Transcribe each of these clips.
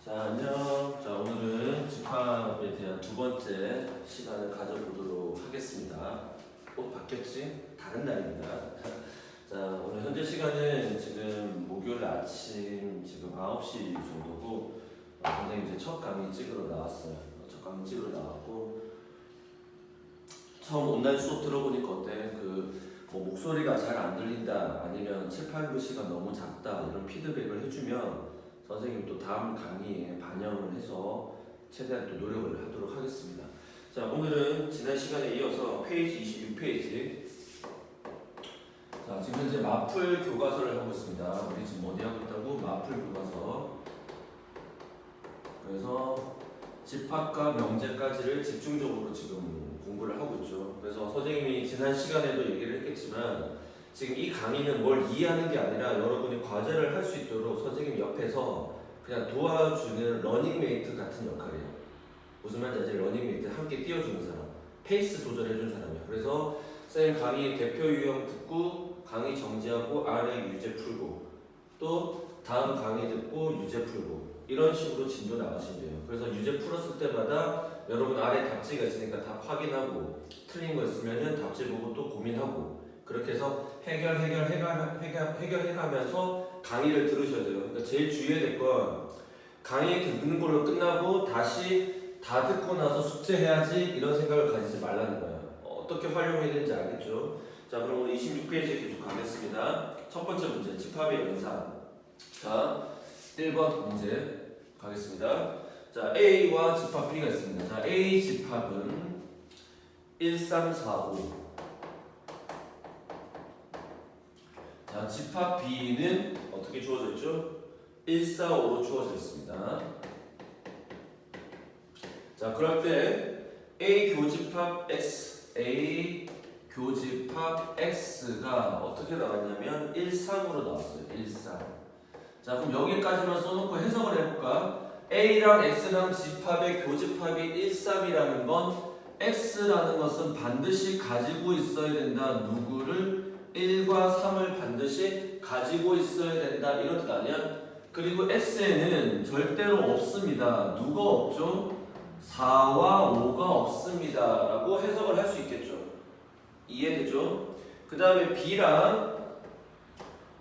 자, 안녕. 자, 오늘은 집합에 대한 두 번째 시간을 가져보도록 하겠습니다. 바뀌었지? 다른 날입니다. 자, 오늘 현재 시간은 지금 목요일 아침 지금 9시 정도고, 선생님 이제 첫 강의 찍으러 나왔어요. 첫 강의 찍으러 나왔고, 처음 온라인 수업 들어보니까 어때? 뭐 목소리가 잘 안 들린다, 아니면 7, 8글씨가 너무 작다, 이런 피드백을 해주면 선생님이 또 다음 강의에 반영을 해서 최대한 또 노력을 하도록 하겠습니다. 자, 오늘은 지난 시간에 이어서 페이지 26페이지. 자, 지금 현재 마풀 교과서를 하고 있습니다. 우리 지금 어디 하고 있다고? 마풀 교과서. 그래서 집합과 명제까지를 집중적으로 지금 공부를 하고 있죠. 그래서 선생님이 지난 시간에도 얘기를 했겠지만 지금 이 강의는 뭘 이해하는 게 아니라 여러분이 과제를 할 수 있도록 선생님이 옆에서 그냥 도와주는 러닝메이트 같은 역할이에요. 무슨 말인지 알지? 러닝메이트, 함께 띄워주는 사람, 페이스 조절해주는 사람이에요. 그래서 선생님 강의 대표 유형 듣고 강의 정지하고 아래 유제 풀고, 또 다음 강의 듣고 유제 풀고, 이런 식으로 진도 나가시면 돼요. 그래서 유제 풀었을 때마다 여러분 아래 답지가 있으니까 답 확인하고, 틀린 거 있으면 답지 보고 또 고민하고, 그렇게 해서 해결해가면서 강의를 들으셔야 돼요. 그러니까 제일 주의해야 될 건 강의 듣는 걸로 끝나고 다시 다 듣고 나서 숙제해야지 이런 생각을 가지지 말라는 거예요. 어떻게 활용해야 되는지 알겠죠? 자, 그럼 우리 26페이지에 계속 가겠습니다. 첫 번째 문제, 집합의 연산. 자, 1번 문제 가겠습니다. 자, A와 집합 B가 있습니다. 자, A 집합은 1, 3, 4, 5. 자, 집합 B는 어떻게 주어져 있죠? 1, 4, 5로 주어져 있습니다. 자, 그럴 때 A 교집합 X, A 교집합 X가 어떻게 나왔냐면 1, 3으로 나왔어요. 1, 3. 자, 그럼 여기까지만 써놓고 해석을 해볼까? A랑 X랑 집합의 교집합이 1, 3이라는 건 X라는 것은 반드시 가지고 있어야 된다. 누구를? 1과 3을 반드시 가지고 있어야 된다, 이런 뜻 아니야? 그리고 X에는 절대로 없습니다. 누가 없죠? 4와 5가 없습니다 라고 해석을 할 수 있겠죠. 이해되죠? 그 다음에 B랑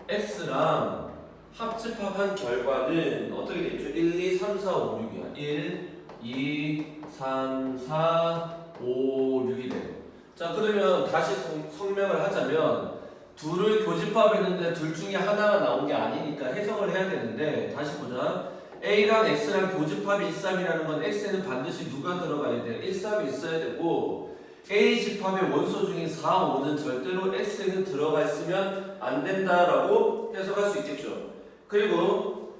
X랑 합집합한 결과는 어떻게 되죠? 1, 2, 3, 4, 5, 6이야. 1, 2, 3, 4, 5, 6이 돼요. 자, 그러면 다시 성명을 하자면 둘을 교집합했는데 둘 중에 하나가 나온 게 아니니까 해석을 해야 되는데, 다시 보자. A랑 X랑 교집합이 1, 3이라는 건 X에는 반드시 누가 들어가야 돼? 1, 3이 있어야 되고, A 집합의 원소 중인 4, 5는 절대로 X에는 들어가 있으면 안 된다라고 해석할 수 있겠죠. 그리고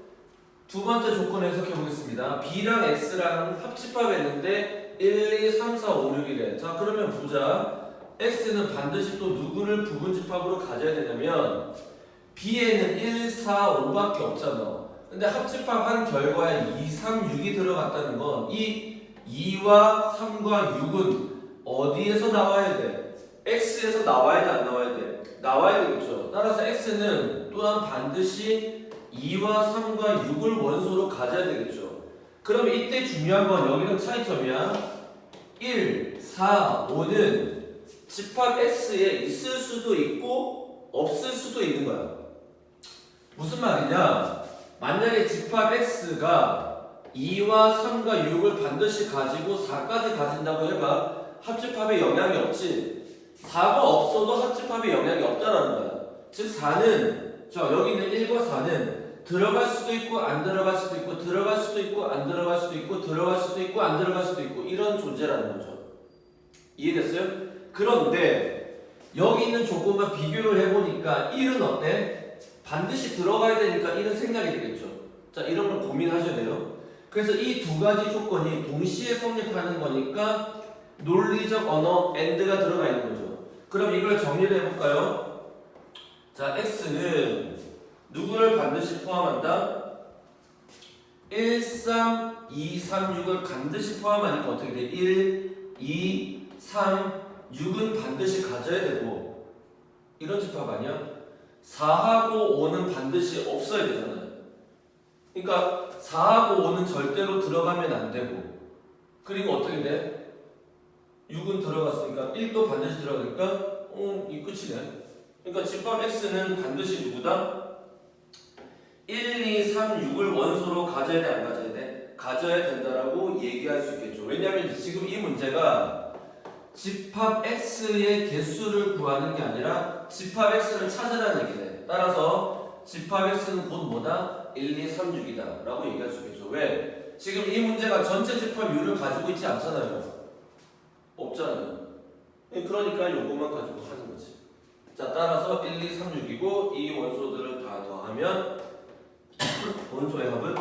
두 번째 조건 해석해 보겠습니다. B랑 X랑 합집합했는데 1, 2, 3, 4, 5, 6이래. 자, 그러면 보자. X는 반드시 또 누구를 부분집합으로 가져야 되냐면 B에는 1, 4, 5밖에 없잖아. 근데 합집합한 결과에 2, 3, 6이 들어갔다는 건 이 2와 3과 6은 어디에서 나와야 돼? X에서 나와야 돼, 안 나와야 돼? 나와야 되겠죠. 따라서 X는 또한 반드시 2와 3과 6을 원소로 가져야 되겠죠. 그러면 이때 중요한 건 여기는 차이점이야. 1, 4, 5는 집합 X에 있을 수도 있고 없을 수도 있는 거야. 무슨 말이냐? 만약에 집합 X가 2와 3과 6을 반드시 가지고 4까지 가진다고 해봐. 합집합에 영향이 없지. 4가 없어도 합집합에 영향이 없다라는 거야. 즉 4는, 여기 있는 1과 4는 들어갈 수도 있고 안 들어갈 수도 있고, 들어갈 수도 있고 안 들어갈 수도 있고, 들어갈 수도 있고 안 들어갈 수도 있고, 이런 존재라는 거죠. 이해됐어요? 그런데 여기 있는 조건과 비교를 해보니까 1은 어때? 반드시 들어가야 되니까 1은 생략이 되겠죠. 자, 이런 걸 고민하셔야 돼요. 그래서 이 두 가지 조건이 동시에 성립하는 거니까 논리적 언어 AND가 들어가 있는 거죠. 그럼 이걸 정리를 해볼까요? 자, X는 누구를 반드시 포함한다? 1, 3, 2, 3, 6을 반드시 포함하니까 어떻게 돼? 1, 2, 3, 6은 반드시 가져야 되고, 이런 집합 아니야? 4하고 5는 반드시 없어야 되잖아요. 그러니까 4하고 5는 절대로 들어가면 안 되고, 그리고 어떻게 돼? 6은 들어갔으니까 1도 반드시 들어가니까 이 끝이네. 그러니까 집합 X는 반드시 누구다? 1, 2, 3, 6을 원소로 가져야 돼, 안 가져야 돼? 가져야 된다라고 얘기할 수 있겠죠. 왜냐하면 지금 이 문제가 집합 X의 개수를 구하는 게 아니라 집합 X를 찾으라는 얘기네. 따라서 집합 X는 곧 뭐다? 1, 2, 3, 6이다 라고 얘기할 수 있겠죠. 왜? 지금 이 문제가 전체 집합 U를 가지고 있지 않잖아요. 없잖아요. 그러니까 요것만 가지고 하는 거지. 자, 따라서 1, 2, 3, 6이고 이 원소들을 다 더하면 원소의 합은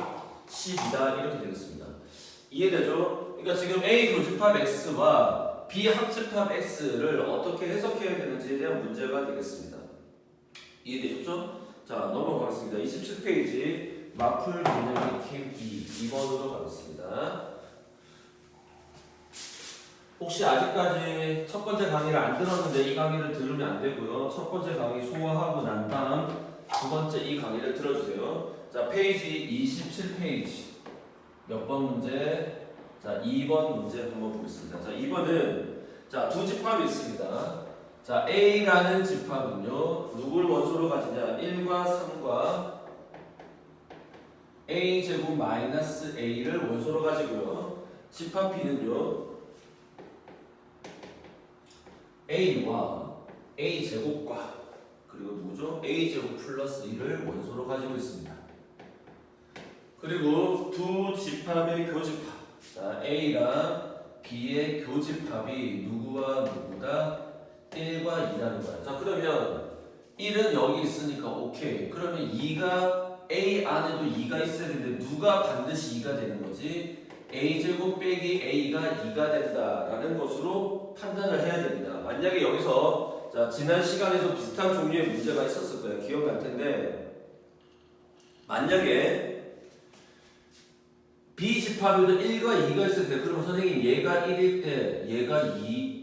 10이다 이렇게 되겠습니다. 이해되죠? 그러니까 지금 A 교집합 X와 B 합집합 X를 어떻게 해석해야 되는지에 대한 문제가 되겠습니다. 이해되셨죠? 자, 넘어가겠습니다. 27페이지 마풀 개념의 캠 2번으로 가겠습니다. 혹시 아직까지 첫 번째 강의를 안 들었는데 이 강의를 들으면 안 되고요. 첫 번째 강의 소화하고 난 다음 두 번째 이 강의를 들어주세요. 자, 페이지 27페이지 몇 번 문제? 자, 2번 문제 한번 보겠습니다. 자, 2번은 자, 두 집합이 있습니다. 자, A라는 집합은요, 누굴 원소로 가지냐? 1과 3과 A제곱 마이너스 A를 원소로 가지고요. 집합 B는요, A와 A제곱과 그리고 누구죠? A제곱 플러스 1을 원소로 가지고 있습니다. 그리고 두 집합의 교집합, 자, A랑 B의 교집합이 누구와 누구다? 1과 2라는 거야. 자, 그러면 1은 여기 있으니까 오케이. 그러면 2가 A 안에도 2가 있어야 되는데 누가 반드시 2가 되는 거지? A제곱 빼기 A가 2가 된다라는 것으로 판단을 해야 됩니다. 만약에 여기서 자, 지난 시간에도 비슷한 종류의 문제가 있었을 거예요. 기억날 텐데 만약에 B 집합에도 1과 2가 있을 때 그러면 선생님 얘가 1일 때 얘가 2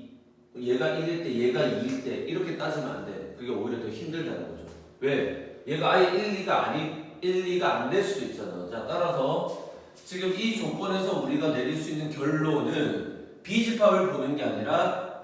얘가 1일 때 얘가 2일 때 이렇게 따지면 안 돼. 그게 오히려 더 힘들다는 거죠. 왜? 얘가 아예 1, 2가 안 될 수도 있잖아. 자, 따라서 지금 이 조건에서 우리가 내릴 수 있는 결론은 B 집합을 보는 게 아니라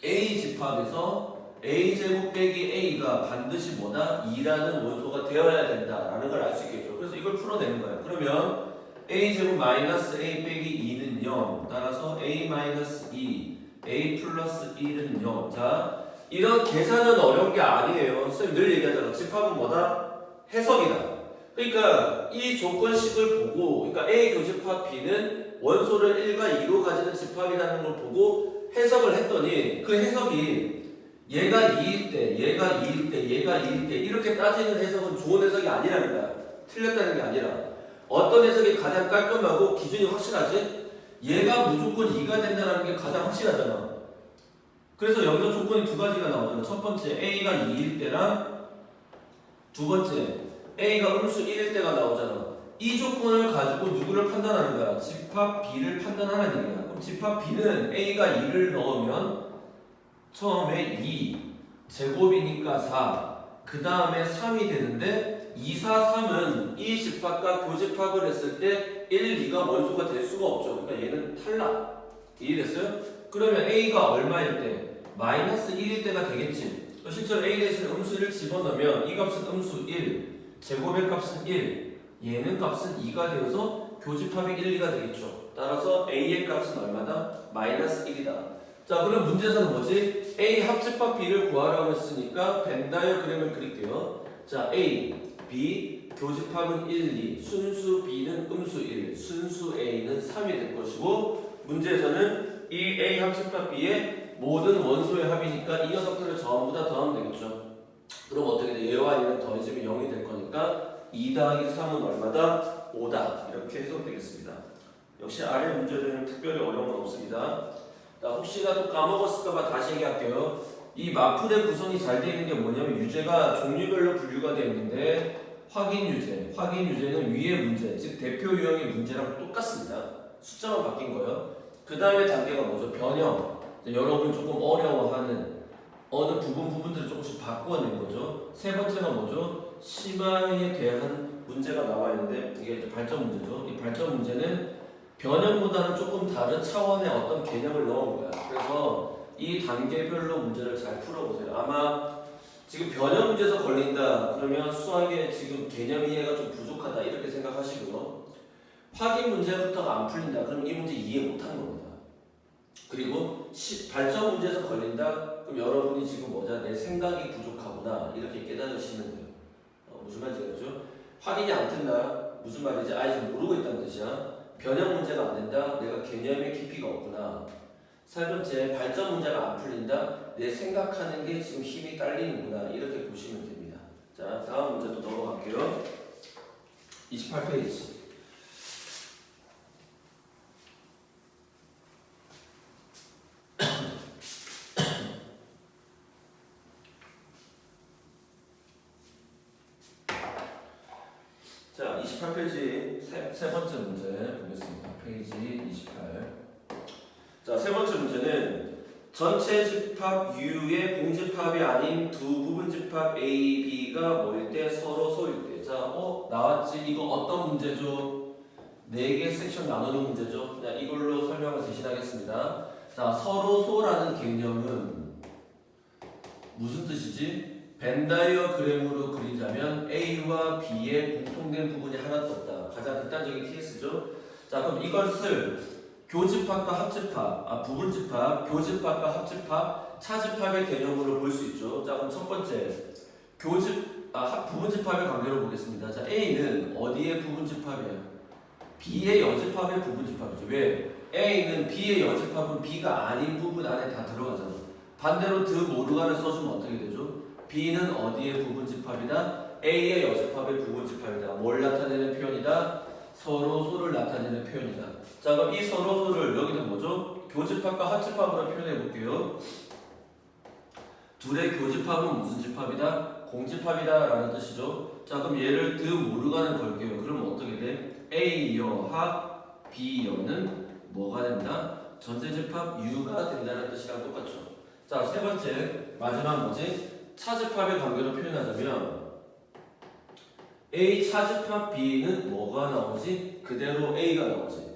A 집합에서 A제곱 빼기 A가 반드시 뭐다? 2라는 원소가 되어야 된다라는 걸 알 수 있겠죠. 그래서 이걸 풀어내는 거예요. 그러면 A제곱 마이너스 A 빼기 2는 0. 따라서 A 마이너스 2, A 플러스 1은 0. 자, 이런 계산은 어려운 게 아니에요. 선생님 늘 얘기하잖아. 집합은 뭐다? 해석이다. 그러니까 이 조건식을 보고, 그러니까 A 교집합 B는 원소를 1과 2로 가지는 집합이라는 걸 보고 해석을 했더니 그 해석이 얘가 2일 때, 얘가 2일 때, 얘가 2일 때 이렇게 따지는 해석은 좋은 해석이 아니라는 거야. 틀렸다는 게 아니라 어떤 해석이 가장 깔끔하고 기준이 확실하지? 얘가 무조건 2가 된다는 게 가장 확실하잖아. 그래서 여기서 조건이 두 가지가 나오잖아. 첫 번째 A가 2일 때랑 두 번째 A가 음수 1일 때가 나오잖아. 이 조건을 가지고 누구를 판단하는 거야? 집합 B를 판단하는 얘기야. 그럼 집합 B는 A가 2를 넣으면 처음에 2 제곱이니까 4 그 다음에 3이 되는데 2, 4, 3은 이 집합과 교집합을 했을 때 1, 2가 원소가 될 수가 없죠. 그러니까 얘는 탈락. 이해됐어요? 그러면 A가 얼마일 때? 마이너스 1일 때가 되겠지. 실제로 A 대신에 음수 1을 집어넣으면 이 값은 음수 1, 제곱의 값은 1, 얘는 값은 2가 되어서 교집합이 1, 2가 되겠죠. 따라서 A의 값은 얼마다? 마이너스 1이다. 자, 그럼 문제에서는 뭐지? A 합집합 B를 구하라고 했으니까 벤 다이어그램을 그릴게요. 자, A, B, 교집합은 1, 2, 순수 B는 음수 1, 순수 A는 3이 될 것이고 문제에서는 이 A 합집합 B의 모든 원소의 합이니까 이 녀석들을 전부 다 더하면 되겠죠. 그럼 어떻게 돼? 얘와 얘는 더해지면 0이 될 거니까 2 더하기 3은 얼마다? 5다. 이렇게 해석되겠습니다. 역시 아래 문제들은 특별히 어려운 건 없습니다. 자, 혹시나 또 까먹었을까봐 다시 얘기할게요. 이 마풀의 구성이 잘 되어 있는 게 뭐냐면 유제가 종류별로 분류가 되어 있는데 확인 유제는 위의 문제, 즉 대표 유형의 문제랑 똑같습니다. 숫자만 바뀐 거예요. 그 다음에 단계가 뭐죠? 변형. 여러분 조금 어려워하는 어느 부분들을 조금씩 바꿔낸 거죠. 세 번째가 뭐죠? 심화에 대한 문제가 나와 있는데 이게 이제 발전 문제죠. 이 발전 문제는 변형보다는 조금 다른 차원의 어떤 개념을 넣은 거야. 그래서 이 단계별로 문제를 잘 풀어보세요. 아마 지금 변형 문제에서 걸린다 그러면 수학에 지금 개념 이해가 좀 부족하다 이렇게 생각하시고요. 확인 문제부터가 안 풀린다 그럼 이 문제 이해 못한 겁니다. 그리고 발전 문제에서 걸린다 그럼 여러분이 지금 뭐냐 내 생각이 부족하구나 이렇게 깨달으시면 돼요. 무슨 말인지 알죠? 확인이 안 된다 무슨 말이지? 아직 모르고 있다는 뜻이야. 변형 문제가 안 된다 내가 개념의 깊이가 없구나. 세 번째 발전 문제가 안 풀린다 내 생각하는 게 지금 힘이 딸리는구나 이렇게 보시면 됩니다. 자 다음 문제 또 넘어갈게요. 28페이지. 자 28페이지 세 번째 문제 보겠습니다. 페이지 28. 자 세 번째 문제는 전체 집합 U의 공집합이 아닌 두 부분 집합 A, B가 뭐일 때 서로 소일 때. 자, 나왔지? 이거 어떤 문제죠? 4개 섹션 나누는 문제죠? 그냥 이걸로 설명을 대신하겠습니다. 자, 서로 소라는 개념은 무슨 뜻이지? 벤 다이어그램으로 그리자면 A와 B의 공통된 부분이 하나도 없다. 가장 극단적인 케이스죠? 자, 그럼 이것을 교집합과 합집합, 부분집합, 교집합과 합집합, 차집합의 개념으로 볼 수 있죠. 자, 그럼 첫 번째 부분집합의 관계로 보겠습니다. 자, A는 어디의 부분집합이야? B의 여집합의 부분집합이죠. 왜? A는 B의 여집합은 B가 아닌 부분 안에 다 들어가잖아. 반대로 드 모르가를 써주면 어떻게 되죠? B는 어디의 부분집합이다? A의 여집합의 부분집합이다. 뭘 나타내는 표현이다? 서로 소를 나타내는 표현이다. 자 그럼 이 서로 소를 여기는 뭐죠? 교집합과 합집합으로 표현해 볼게요. 둘의 교집합은 무슨 집합이다? 공집합이다 라는 뜻이죠. 자 그럼 얘를 드 모르가는 걸게요. 그럼 어떻게 돼? A여 합 B여는 뭐가 된다? 전체집합 U가 된다는 뜻이랑 똑같죠. 자 세 번째 마지막 뭐지? 차집합의 관계로 표현하자면 A 차집합 B는 뭐가 나오지? 그대로 A가 나오지.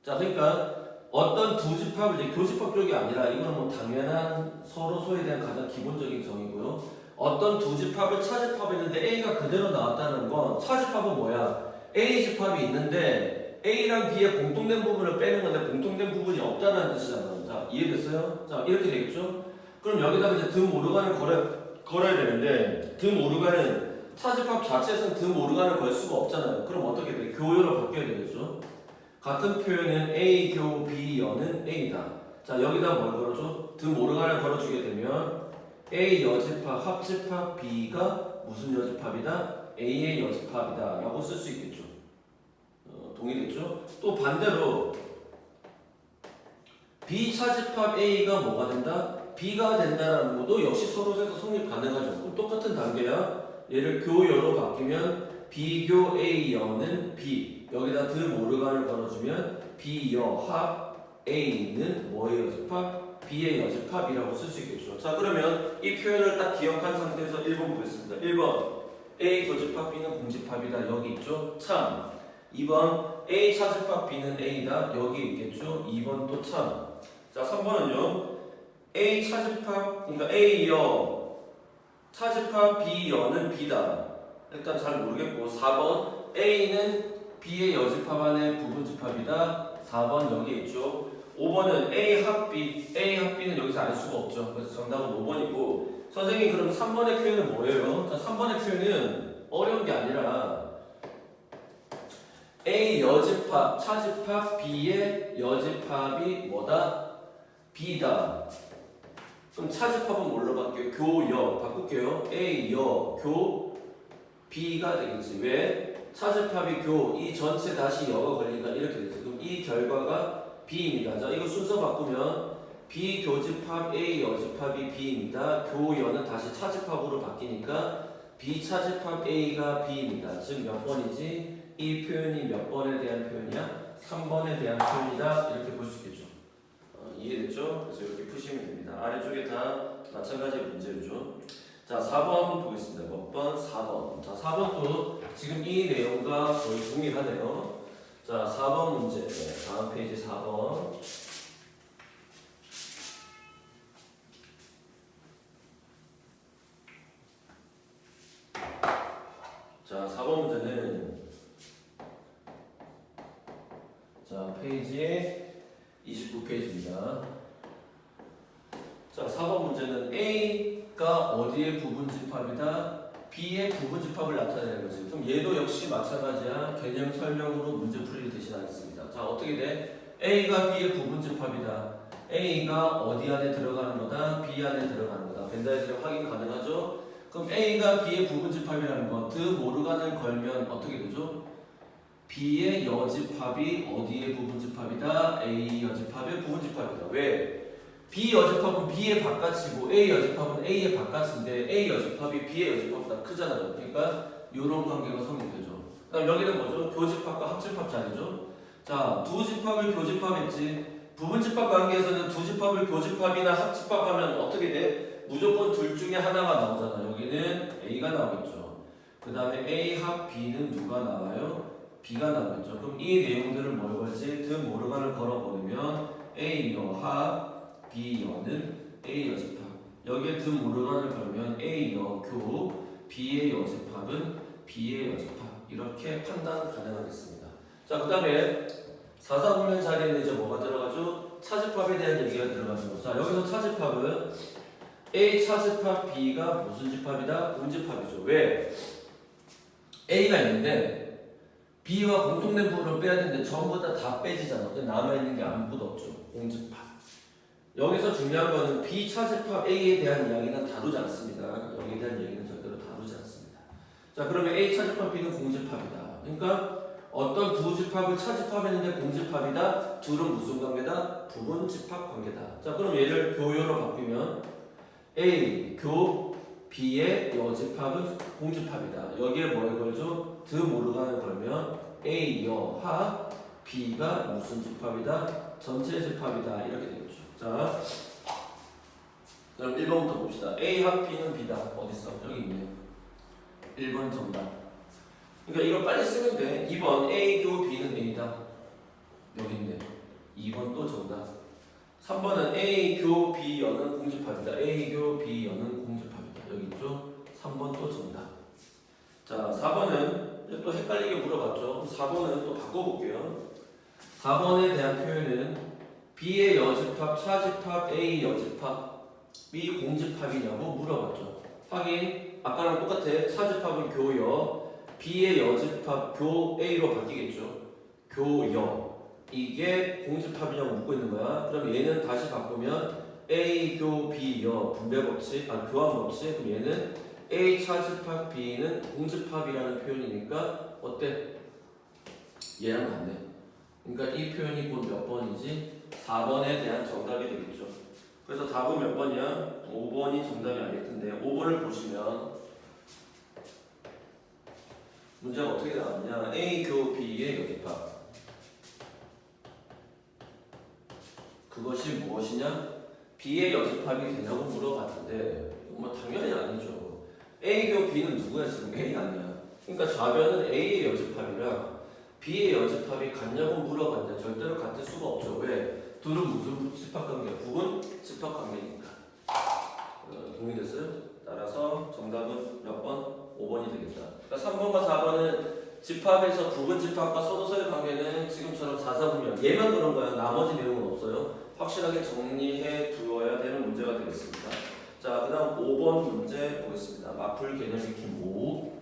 자, 그러니까 어떤 두 집합을 이제 교집합 쪽이 아니라 이거는 뭐 당연한 서로 소에 대한 가장 기본적인 정의고요. 어떤 두 집합을 차집합했는데 A가 그대로 나왔다는 건 차집합은 뭐야? A 집합이 있는데 A랑 B의 공통된 부분을 빼는 건데 공통된 부분이 없다는 뜻이잖아. 자, 이해됐어요? 자, 이렇게 되겠죠? 그럼 여기다가 이제 드 모르간을 걸어야 되는데 드 모르간은 차집합 자체에서는 드 모르간을 걸 수가 없잖아요. 그럼 어떻게 돼? 교요로 바뀌어야 되겠죠? 같은 표현은 A 교 B 여는 A다. 자 여기다 뭘 걸어줘? 드 모르간을 걸어주게 되면 A 여집합 합집합 B가 무슨 여집합이다? A의 여집합이다 라고 쓸 수 있겠죠. 동의됐죠? 또 반대로 B 차집합 A가 뭐가 된다? B가 된다라는 것도 역시 서로에서 성립 가능하죠. 그럼 똑같은 단계야. 얘를 교여로 바뀌면 B교 A여는 B 여기다 드 모르간을 걸어주면 B여 합 A는 뭐의 여집합? B의 여집합이라고 쓸 수 있겠죠. 자 그러면 이 표현을 딱 기억한 상태에서 1번 보겠습니다. 1번 A 교집합 B는 공집합이다. 여기 있죠. 참. 2번 A 차집합 B는 A다. 여기 있겠죠. 2번 또 참. 자 3번은요. A 차집합 그러니까 A여 차집합 B여는 B다. 일단 잘 모르겠고 4번 A는 B의 여집합 안에 부분집합이다. 4번 여기 있죠. 5번은 A 합 B B는 여기서 알 수가 없죠. 그래서 정답은 5번이고 선생님 그럼 3번의 표현은 뭐예요? 자 3번의 표현은 어려운 게 아니라 A 여집합 차집합 B의 여집합이 뭐다? B다. 그럼 차집합은 뭘로 바뀌어요? 교여 바꿀게요. A 여 교 B가 되겠지. 왜? 차집합이 교 이 전체 다시 여가 걸리니까 이렇게 되지. 그럼 이 결과가 B입니다. 자 이거 순서 바꾸면 B 교집합 A 여집합이 B입니다. 교여는 다시 차집합으로 바뀌니까 B 차집합 A가 B입니다. 즉 몇 번이지? 이 표현이 몇 번에 대한 표현이야? 3번에 대한 표현이다. 이렇게 볼 수 있겠죠. 이해됐죠? 그래서 이렇게 푸시면 됩니다. 아래쪽에 다 마찬가지 문제죠. 자, 4번 한번 보겠습니다. 몇 번? 4번. 자, 4번도 지금 이 내용과 거의 동일하네요. 자, 4번 문제. 네, 다음 페이지 4번. 자, 4번 문제는 자, 페이지 29페이지입니다. 자, 4번 문제는 A가 어디의 부분집합이다? B의 부분집합을 나타내는 거지. 그럼 얘도 역시 마찬가지야. 개념 설명으로 문제 풀이를 대신하겠습니다. 자, 어떻게 돼? A가 B의 부분집합이다. A가 어디 안에 들어가는 거다? B 안에 들어가는 거다. 벤다이스를 확인 가능하죠? 그럼 A가 B의 부분집합이라는 거, 드 모르간을 걸면 어떻게 되죠? B의 여집합이 어디의 부분집합이다? A 여집합의 부분집합이다. 왜? B 여집합은 B의 바깥이고 A 여집합은 A의 바깥인데 A 여집합이 B의 여집합보다 크잖아요. 그러니까 이런 관계가 성립되죠. 그다음 여기는 뭐죠? 교집합과 합집합 자리죠. 자, 두 집합을 교집합했지. 부분집합 관계에서는 두 집합을 교집합이나 합집합하면 어떻게 돼? 무조건 둘 중에 하나가 나오잖아. 여기는 A가 나오겠죠. 그 다음에 A 합 B는 누가 나와요? B가 나오겠죠. 그럼 이 내용들을 뭘 걸지? 드 모르간을 걸어버리면 A 여 합 B 여는 A 여집합. 여기에 드 모르간을 걸면 A 여 교 B의 여집합은 B의 여집합. 이렇게 판단 가능하겠습니다. 자, 그 다음에 4사분면 자리에는 이제 뭐가 들어가죠? 차집합에 대한 얘기가 들어가죠. 자, 여기서 차집합은 A 차집합 B가 무슨 집합이다? 공집합이죠. 왜? A가 있는데 B와 공통된 부분을 빼야 되는데 전부 다 빼지잖아. 남아있는 게 아무것도 없죠. 공집합. 여기서 중요한 거는 B 차집합 A에 대한 이야기는 다루지 않습니다. 여기에 대한 얘기는 절대로 다루지 않습니다. 자, 그러면 A 차집합 B는 공집합이다. 그러니까 어떤 두 집합을 차집합했는데 공집합이다. 둘은 무슨 관계다? 부분집합 관계다. 자, 그럼 얘를 교요로 바꾸면 A 교 B의 여집합은 공집합이다. 여기에 뭘 걸죠? 드 모르간을 걸면 A 여하 B가 무슨 집합이다? 전체 집합이다. 이렇게 되겠죠. 자, 그럼 1번부터 봅시다. A 합 B는 B다. 어딨어? 여기 있네. 1번 정답. 그러니까 이거 빨리 쓰면 돼. 2번 A 교 B는 A다. 여기 있네. 2번 또 정답. 3번은 A 교 B 여는 공집합이다. A 교 B 여는 공집합이다. 여기 있죠? 3번 또 정답. 자, 4번은 또 헷갈리게 물어봤죠. 4번은 또 바꿔볼게요. 4번에 대한 표현은 B의 여집합, 차집합, A 여집합, B 공집합이냐고 물어봤죠. 확인. 아까랑 똑같아. 차집합은 교여, B의 여집합 교 A로 바뀌겠죠. 교여. 이게 공집합이냐고 묻고 있는 거야. 그럼 얘는 다시 바꾸면 A 교 B 여 분배 법칙, 교환 법칙. 그럼 얘는 A 차집합 B는 공집합이라는 표현이니까 어때? 얘랑 같네. 그러니까 이 표현이 곧 몇 번이지? 4번에 대한 정답이 되겠죠. 그래서 답은 몇 번이야? 5번이 정답이 아닐 텐데 5번을 보시면 문제가 어떻게 나왔냐? A 교 B의 여집합. 그것이 무엇이냐? B의 여집합이 되냐고 물어봤는데 뭐 당연히 아니죠. A 교 B는 누구야? 지금 A 아니야. 그러니까 좌변은 A의 여집합이라 B의 여집합이 같냐고 물어봤는데 절대로 같을 수가 없죠. 왜? 둘은 무슨 집합관계야? 부분 집합관계니까. 동의됐어요? 따라서 정답은 몇 번? 5번이 되겠다. 그러니까 3번과 4번은 집합에서 부분 집합과 소도서의 관계는 지금처럼 4사분면 얘만 그런 거야. 나머지 내용은 없어요. 확실하게 정리해 두어야 되는 문제가 되겠습니다. 자, 그 다음 5번 문제 보겠습니다. 마풀 개념 익히 5.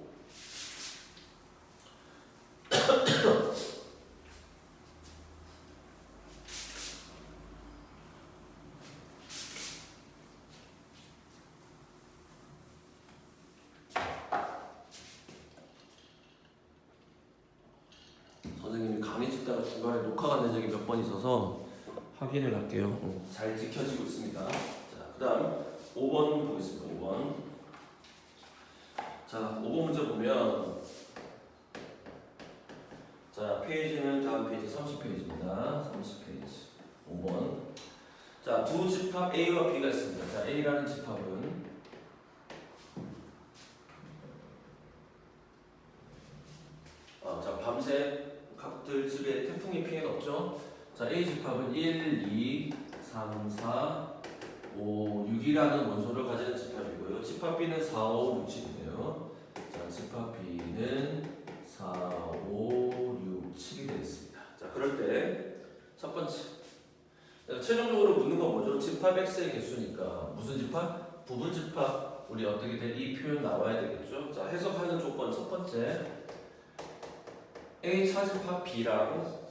선생님이 강의 찍다가 중간에 녹화가 된 적이 몇 번 있어서 확인을 할게요. 잘 지켜지고 있습니다. 자, 그 다음 5번 보겠습니다. 5번. 자, 5번 문제 보면 자, 페이지는 다음 페이지 30페이지입니다. 30페이지 5번. 자, 두 집합 A와 B가 있습니다. 자, A라는 집합은 집합들 집에 태풍이 피해가 없죠. 자, A 집합은 1, 2, 3, 4, 5, 6이라는 원소를 가지는 집합이고요. 집합 B는 4, 5, 6, 7이네요. 자, 집합 B는 4, 5, 6, 7이 되겠습니다. 자, 그럴 때 첫 번째 최종적으로 묻는 건 뭐죠? 집합 X의 개수니까 무슨 집합? 부분 집합. 우리 어떻게 돼? 이 표현 나와야 되겠죠? 자, 해석하는 조건 첫 번째 A 차집합 B랑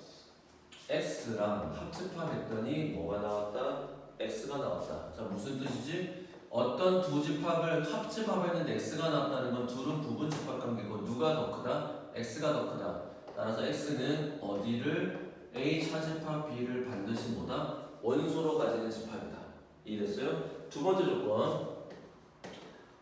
X랑 합집합했더니 뭐가 나왔다? X가 나왔다. 자, 무슨 뜻이지? 어떤 두 집합을 합집합했는데 X가 나왔다는 건 둘은 부분 집합 관계고 누가 더 크다? X가 더 크다. 따라서 X는 어디를 A 차집합 B를 반드시 뭐다? 원소로 가지는 집합이다. 이해됐어요? 두 번째 조건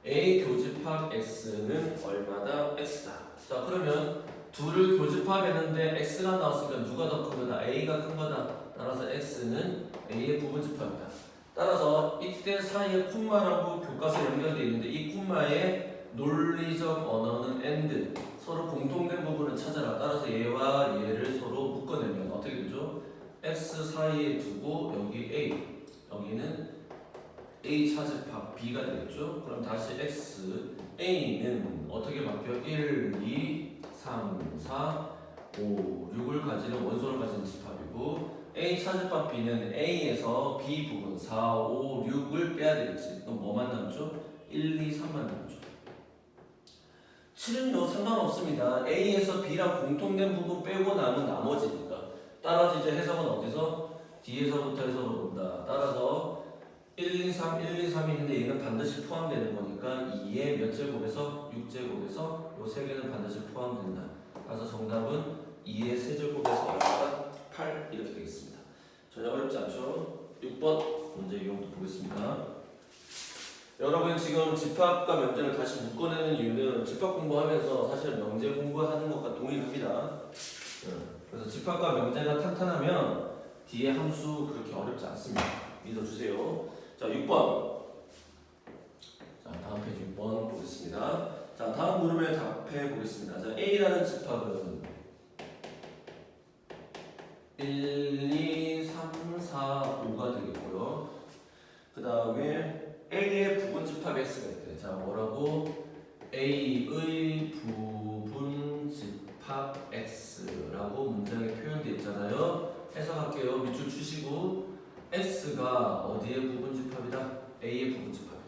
A 교집합 X는 얼마다? X다. 자, 그러면 둘을 교집합했는데 X가 나왔으니까 누가 더 큰 거다? A가 큰 거다. 따라서 X는 A의 부분 집합이다. 따라서 이때 사이에 콤마라고 교과서에 연결되어 있는데 이 콤마의 논리적 언어는 AND 서로 공통된 부분을 찾아라. 따라서 얘와 얘를 서로 묶어내면 어떻게 되죠? X 사이에 두고 여기 A 여기는 A 차집합 B가 되겠죠? 그럼 다시 X A는 어떻게 바뀌어? 1, 2, 3, 4, 5, 6을 가지는 원소를 가진 집합이고 A 차집합 B는 A에서 B 부분 4, 5, 6을 빼야 되겠지. 그럼 뭐만 남죠? 1, 2, 3만 남죠. 7은요 상관없습니다. A에서 B랑 공통된 부분 빼고 남은 나머지니까. 따라서 이제 해석은 어디서? D에서부터 해석으로 본다. 따라서 1, 2, 3, 1, 2, 3인데 얘는 반드시 포함되는 거니까 2의 몇 제곱에서 6제곱에서 요 세 개는 반드시 포함된다. 그래서 정답은 2의 세제곱에서 8 이렇게 되겠습니다. 전혀 어렵지 않죠? 6번 문제 이용도 보겠습니다. 여러분 지금 집합과 명제를 다시 묶어내는 이유는 집합 공부하면서 사실 명제 공부하는 것과 동일합니다. 그래서 집합과 명제가 탄탄하면 뒤에 함수 그렇게 어렵지 않습니다. 믿어주세요. 자, 6번. 자, 다음 페이지 6번 보겠습니다. 자, 다음 물음에 답해 보겠습니다. 자, A라는 집합은 1, 2, 3, 4, 5가 되겠고요. 그 다음에 A의 부분 집합 X가 있대. 자, 뭐라고? A의 부분 집합 X라고 문장에 표현되어 있잖아요. 해석할게요. 밑줄 주시고 X가 어디의 부분 집합이다? A의 부분 집합이다.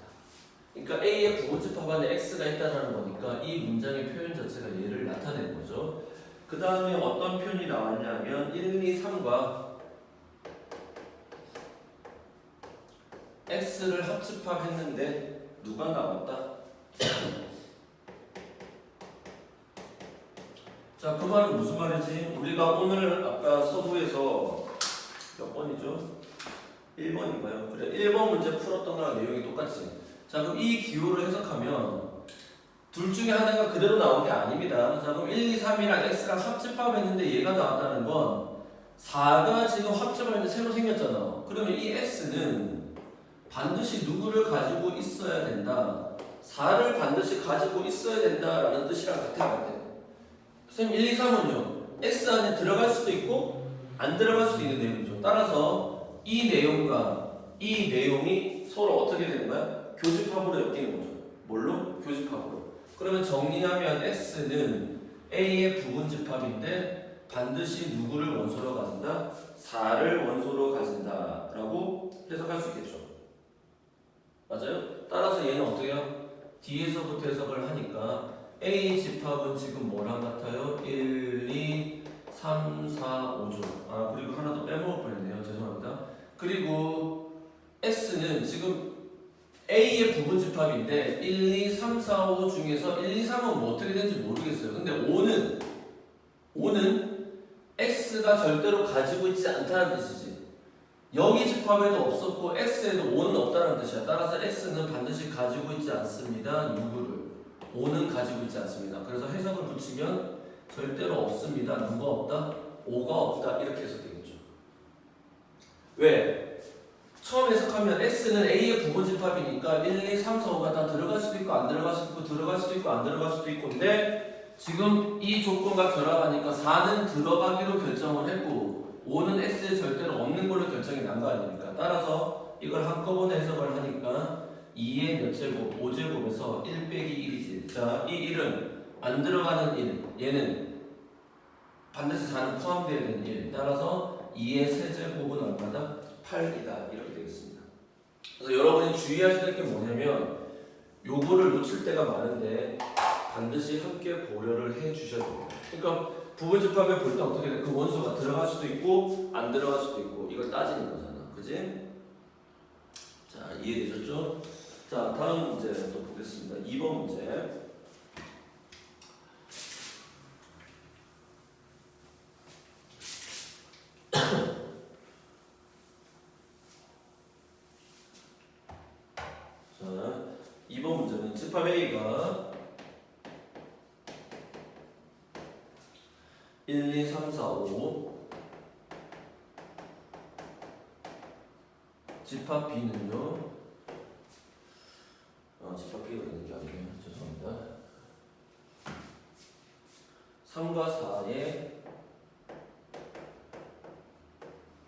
그러니까 A의 부분 집합 안에 X가 있다는 거니까 이 문장의 표현 자체가 얘를 나타내는 거죠. 그 다음에 어떤 표현이 나왔냐면 1, 2, 3과 X를 합집합했는데 누가 나왔다? 자, 그 말은 무슨 말이지? 우리가 오늘 아까 서두에서 몇 번이죠? 1번인가요? 그래, 1번 문제 풀었던 거랑 내용이 똑같지. 자, 그럼 이 기호를 해석하면 둘 중에 하나가 그대로 나온 게 아닙니다. 자, 그럼 1, 2, 3이랑 X랑 합집합했는데 얘가 나왔다는 건 4가 지금 합집합했는데 새로 생겼잖아. 그러면 이 X는 반드시 누구를 가지고 있어야 된다. 4를 반드시 가지고 있어야 된다라는 뜻이랑 같은 것 같아. 선생님 1, 2, 3은요. X 안에 들어갈 수도 있고 안 들어갈 수도 있는 내용이죠. 따라서 이 내용과 이 내용이 서로 어떻게 되는 거야? 교집합으로 엮이는 거죠. 뭘로? 교집합으로. 그러면 정리하면 X는 A의 부분 집합인데 반드시 누구를 원소로 가진다? 4를 원소로 가진다 라고 해석할 수 있겠죠. 맞아요? 따라서 얘는 어떻게 해요? D에서부터 해석을 하니까 A 집합은 지금 뭐랑 같아요? 1, 2, 3, 4, 5죠. 아, 그리고 하나 더 빼먹을 뻔했네요. 죄송합니다. 그리고 X는 지금 A의 부분 집합인데 1, 2, 3, 4, 5 중에서 1, 2, 3은 뭐 어떻게 되는지 모르겠어요. 근데 5는 X가 절대로 가지고 있지 않다는 뜻이지. 여기 집합에도 없었고 X에도 5는 없다는 뜻이야. 따라서 X는 반드시 가지고 있지 않습니다. 누구를? 5는 가지고 있지 않습니다. 그래서 해석을 붙이면 절대로 없습니다. 누가 없다? 5가 없다. 이렇게 해석되겠죠. 왜? 처음 해석하면 X는 A의 부분 집합이니까 1, 2, 3, 4, 5가 다 들어갈 수도 있고 안 들어갈 수도 있고 들어갈 수도 있고 안 들어갈 수도 있고인데 지금 이 조건과 결합하니까 4는 들어가기로 결정을 했고 5는 x에 절대로 없는 걸로 결정이 난 거 아닙니까? 따라서 이걸 한꺼번에 해석을 하니까 2의 몇 제곱? 5제곱에서 1 빼기 1이지. 자, 이 1은 안 들어가는 1, 얘는 반드시 4는 포함되어야 되는 1. 따라서 2의 세제곱은 얼마다? 8이다. 이렇게 되겠습니다. 그래서 여러분이 주의하셔야 될 게 뭐냐면 요거를 놓칠 때가 많은데 반드시 함께 고려를 해 주셔야 돼요. 그러니까 부분집합에 볼 때 어떻게 돼? 그 원소가 들어갈 수도 있고 안 들어갈 수도 있고 이걸 따지는 거잖아. 그지? 자, 이해되셨죠? 자, 다음 문제 또 보겠습니다. 2번 문제. 자, 2번 문제는 집합 A가 1, 2, 3, 4, 5 집합 B는요 집합 B가 되는 게 아니에요. 죄송합니다. 3과 4의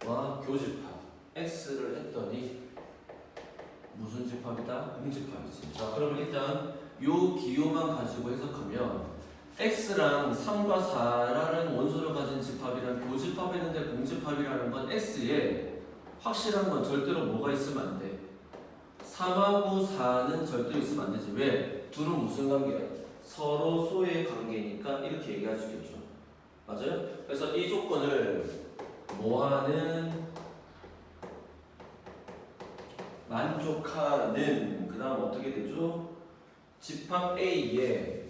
와 교집합 X를 했더니 무슨 집합이다? 공집합이지. 자, 그러면 일단 요 기호만 가지고 해석하면 X랑 3과 4라는 원소를 가진 집합이랑 교집합했는데 공집합이라는 건 X에 확실한 건 절대로 뭐가 있으면 안 돼. 3하고 4는 절대로 있으면 안 되지. 왜? 둘은 무슨 관계야? 서로 소의 관계니까 이렇게 얘기할 수 있겠죠. 맞아요? 그래서 이 조건을 뭐하는 만족하는 그 다음 어떻게 되죠? 집합 A에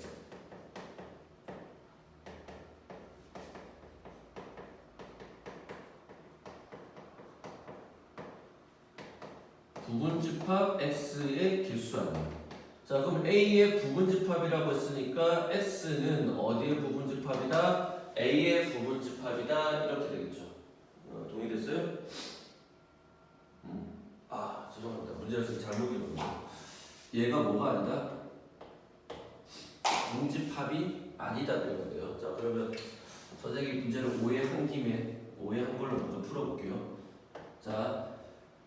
부분집합 X의 개수하다. 자, 그럼 A의 부분집합이라고 했으니까 X는 어디의 부분집합이다? A의 부분집합이다. 이렇게 되겠죠. 동의됐어요? 죄송합니다. 문제에서 잘못 읽었네요. 얘가 뭐가 아니다? 공집합이 아니다 그래야 돼요. 자, 그러면 선생님이 문제를 오해한 김에 오해한 걸로 먼저 풀어볼게요. 자,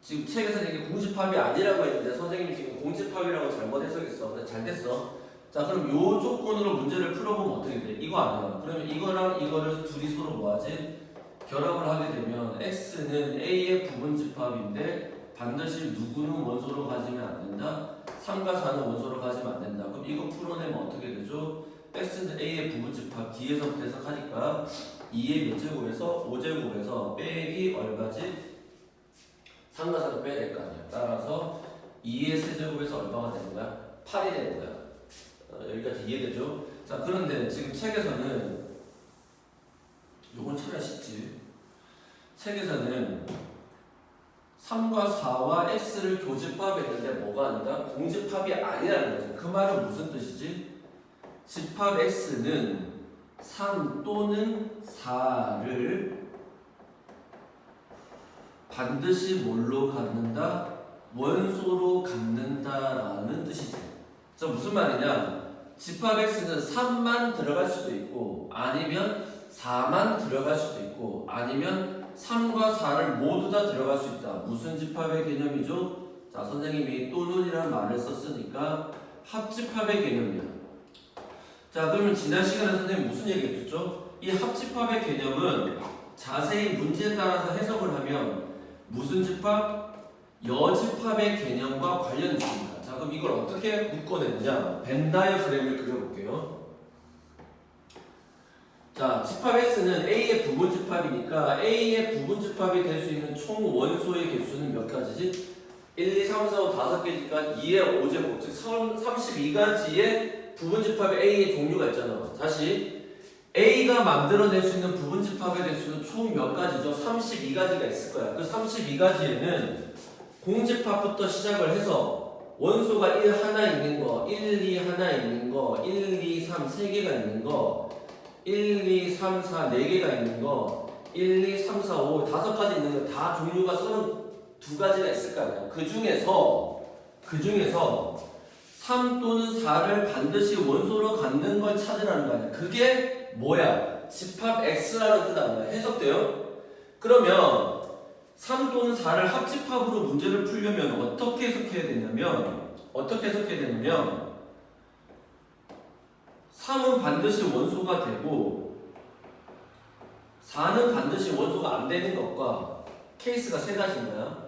지금 책에서는 이게 공집합이 아니라고 했는데 선생님이 지금 공집합이라고 잘못 해석했어. 근데 잘 됐어. 자, 그럼 요 조건으로 문제를 풀어보면 어떻게 돼? 이거 아니야. 그러면 이거랑 이거를 둘이 서로 뭐하지? 결합을 하게 되면 X는 A의 부분집합인데 반드시 누구는 원소로 가지면 안 된다. 3과 4는 원소로 가지면 안 된다. 그럼 이거 풀어내면 어떻게 되죠? X는 A의 부분집합 D에서부터 해석하니까 2의 몇 제곱에서 5제곱에서 빼기 얼마지? 3과 4도 빼야 될 거 아니야. 따라서 2의 세제곱에서 얼마가 되는 거야? 8이 되는 거야. 여기까지 이해되죠? 자, 그런데 지금 책에서는 요건 차라리 쉽지. 책에서는 3과 4와 X를 교집합했는데 뭐가 아니다? 공집합이 아니라는 거지. 그 말은 무슨 뜻이지? 집합 X는 3 또는 4를 반드시 뭘로 갖는다? 원소로 갖는다라는 뜻이지. 자, 무슨 말이냐? 집합 X는 3만 들어갈 수도 있고 아니면 4만 들어갈 수도 있고 아니면 3과 4를 모두 다 들어갈 수 있다. 무슨 집합의 개념이죠? 자, 선생님이 또는이라는 말을 썼으니까 합집합의 개념이야. 자, 그러면 지난 시간에 선생님이 무슨 얘기 했었죠? 이 합집합의 개념은 자세히 문제에 따라서 해석을 하면 무슨 집합? 여집합의 개념과 관련이 있습니다. 자, 그럼 이걸 어떻게 묶어내느냐? 벤 다이어그램을 그려볼게요. 자, 집합 X는 A의 부분집합이니까 A의 부분집합이 될 수 있는 총 원소의 개수는 몇 가지지? 1, 2, 3, 4, 5, 5개니까 2의 5제곱, 즉 32가지의 부분집합의 A의 종류가 있잖아. 다시 A가 만들어낼 수 있는 부분집합의 개수는 총 몇 가지죠? 32가지가 있을 거야. 그 32가지에는 공집합부터 시작을 해서 원소가 1 하나 있는 거, 1, 2 하나 있는 거, 1, 2, 3 3개가 있는 거, 1, 2, 3, 4 4개가 있는 거, 1, 2, 3, 4, 5 5가지 있는 거 다 종류가 32가지가 있을 거 아니야. 그 중에서 3 또는 4를 반드시 원소로 갖는 걸 찾으라는 거 아니야. 그게 뭐야? 집합 X라는 뜻 아니야. 해석돼요? 그러면 3 또는 4를 합집합으로 문제를 풀려면 어떻게 해석해야 되냐면 3은 반드시 원소가 되고 4는 반드시 원소가 안 되는 것과 케이스가 세 가지인 거야.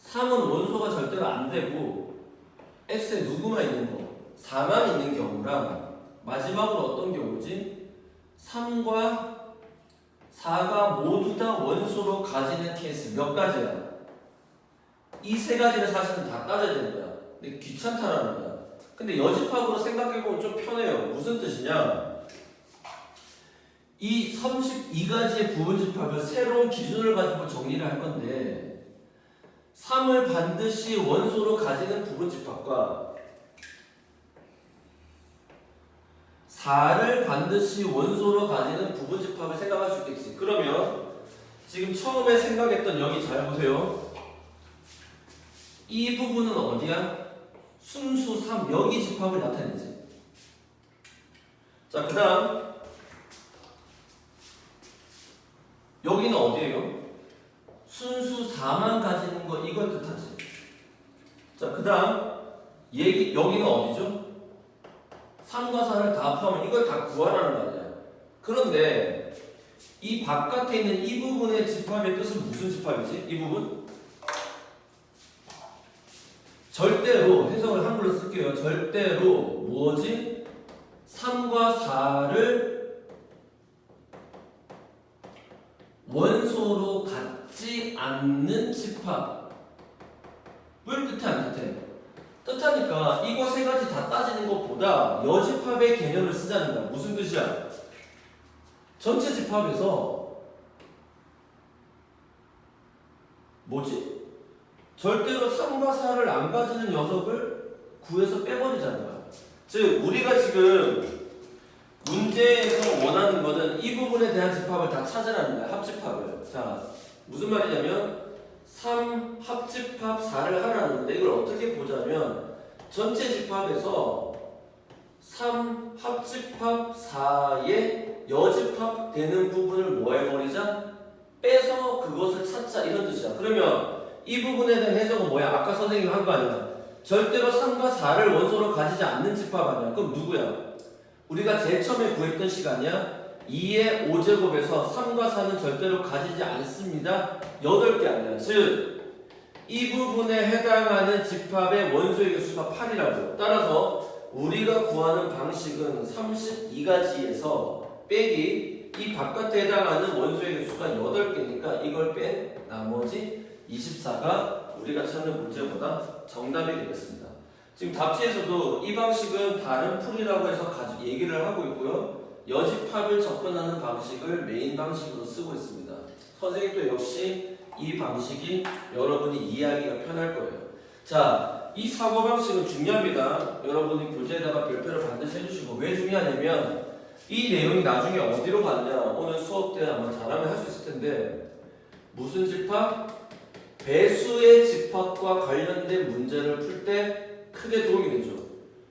3은 원소가 절대로 안 되고 X에 누구만 있는 거 4만 있는 경우랑 마지막으로 어떤 경우지? 3과 4가 모두 다 원소로 가지는 케이스 몇 가지야? 이 세 가지를 사실은 다 따져야 되는 거야. 근데 귀찮다라는 거야. 근데 여집합으로 생각해보면 좀 편해요. 무슨 뜻이냐? 이 32가지의 부분집합을 새로운 기준을 가지고 정리를 할 건데 3을 반드시 원소로 가지는 부분집합과 4를 반드시 원소로 가지는 부분집합을 생각할 수 있겠지. 그러면 지금 처음에 생각했던 여기 잘 보세요. 이 부분은 어디야? 순수 3 여기 집합을 나타내지. 자, 그 다음 여기는 어디예요? 순수 4만 가지는 거 이걸 뜻하지. 자, 그 다음 여기는 어디죠? 3과 4를 다 합하면 이걸 다 구하라는 거 아니야. 그런데 이 바깥에 있는 이 부분의 집합의 뜻은 무슨 집합이지? 이 부분? 절대로 해석을 한글로 쓸게요. 절대로 뭐지? 3과 4를 원소로 갖지 않는 집합을 뜻해 안 뜻해? 뜻하니까 이거 세 가지 다 따지는 것보다 여집합의 개념을 쓰자는 거야. 무슨 뜻이야? 전체 집합에서 뭐지? 절대로 3과 4를 안 가지는 녀석을 구해서 빼버리자는 거야. 즉 우리가 지금 문제에서 원하는 거는 이 부분에 대한 집합을 다 찾으라는 거야. 합집합을. 자, 무슨 말이냐면 3 합집합 4를 하라는데 이걸 어떻게 보자면 전체 집합에서 3 합집합 4의 여집합 되는 부분을 뭐 해버리자? 빼서 그것을 찾자 이런 뜻이야. 그러면 이 부분에 대한 해석은 뭐야? 아까 선생님이 한 거 아니야? 절대로 3과 4를 원소로 가지지 않는 집합 아니야? 그럼 누구야? 우리가 제일 처음에 구했던 시간이야. 2의 5제곱에서 3과 4는 절대로 가지지 않습니다. 8개 아니야. 즉, 이 부분에 해당하는 집합의 원소의 개수가 8이라고. 따라서 우리가 구하는 방식은 32가지에서 빼기 이 바깥에 해당하는 원소의 개수가 8개니까 이걸 뺀 나머지 24가 우리가 찾는 문제보다 정답이 되겠습니다. 지금 답지에서도 이 방식은 다른 풀이라고 해서 얘기를 하고 있고요. 여집합을 접근하는 방식을 메인 방식으로 쓰고 있습니다. 선생님도 역시 이 방식이 여러분이 이해하기가 편할 거예요. 자, 이 사고방식은 중요합니다. 여러분이 교재에다가 별표를 반드시 해주시고 왜 중요하냐면 이 내용이 나중에 어디로 갔냐 오늘 수업 때 아마 잘하면 할 수 있을 텐데 무슨 집합? 배수의 집합과 관련된 문제를 풀 때 크게 도움이 되죠.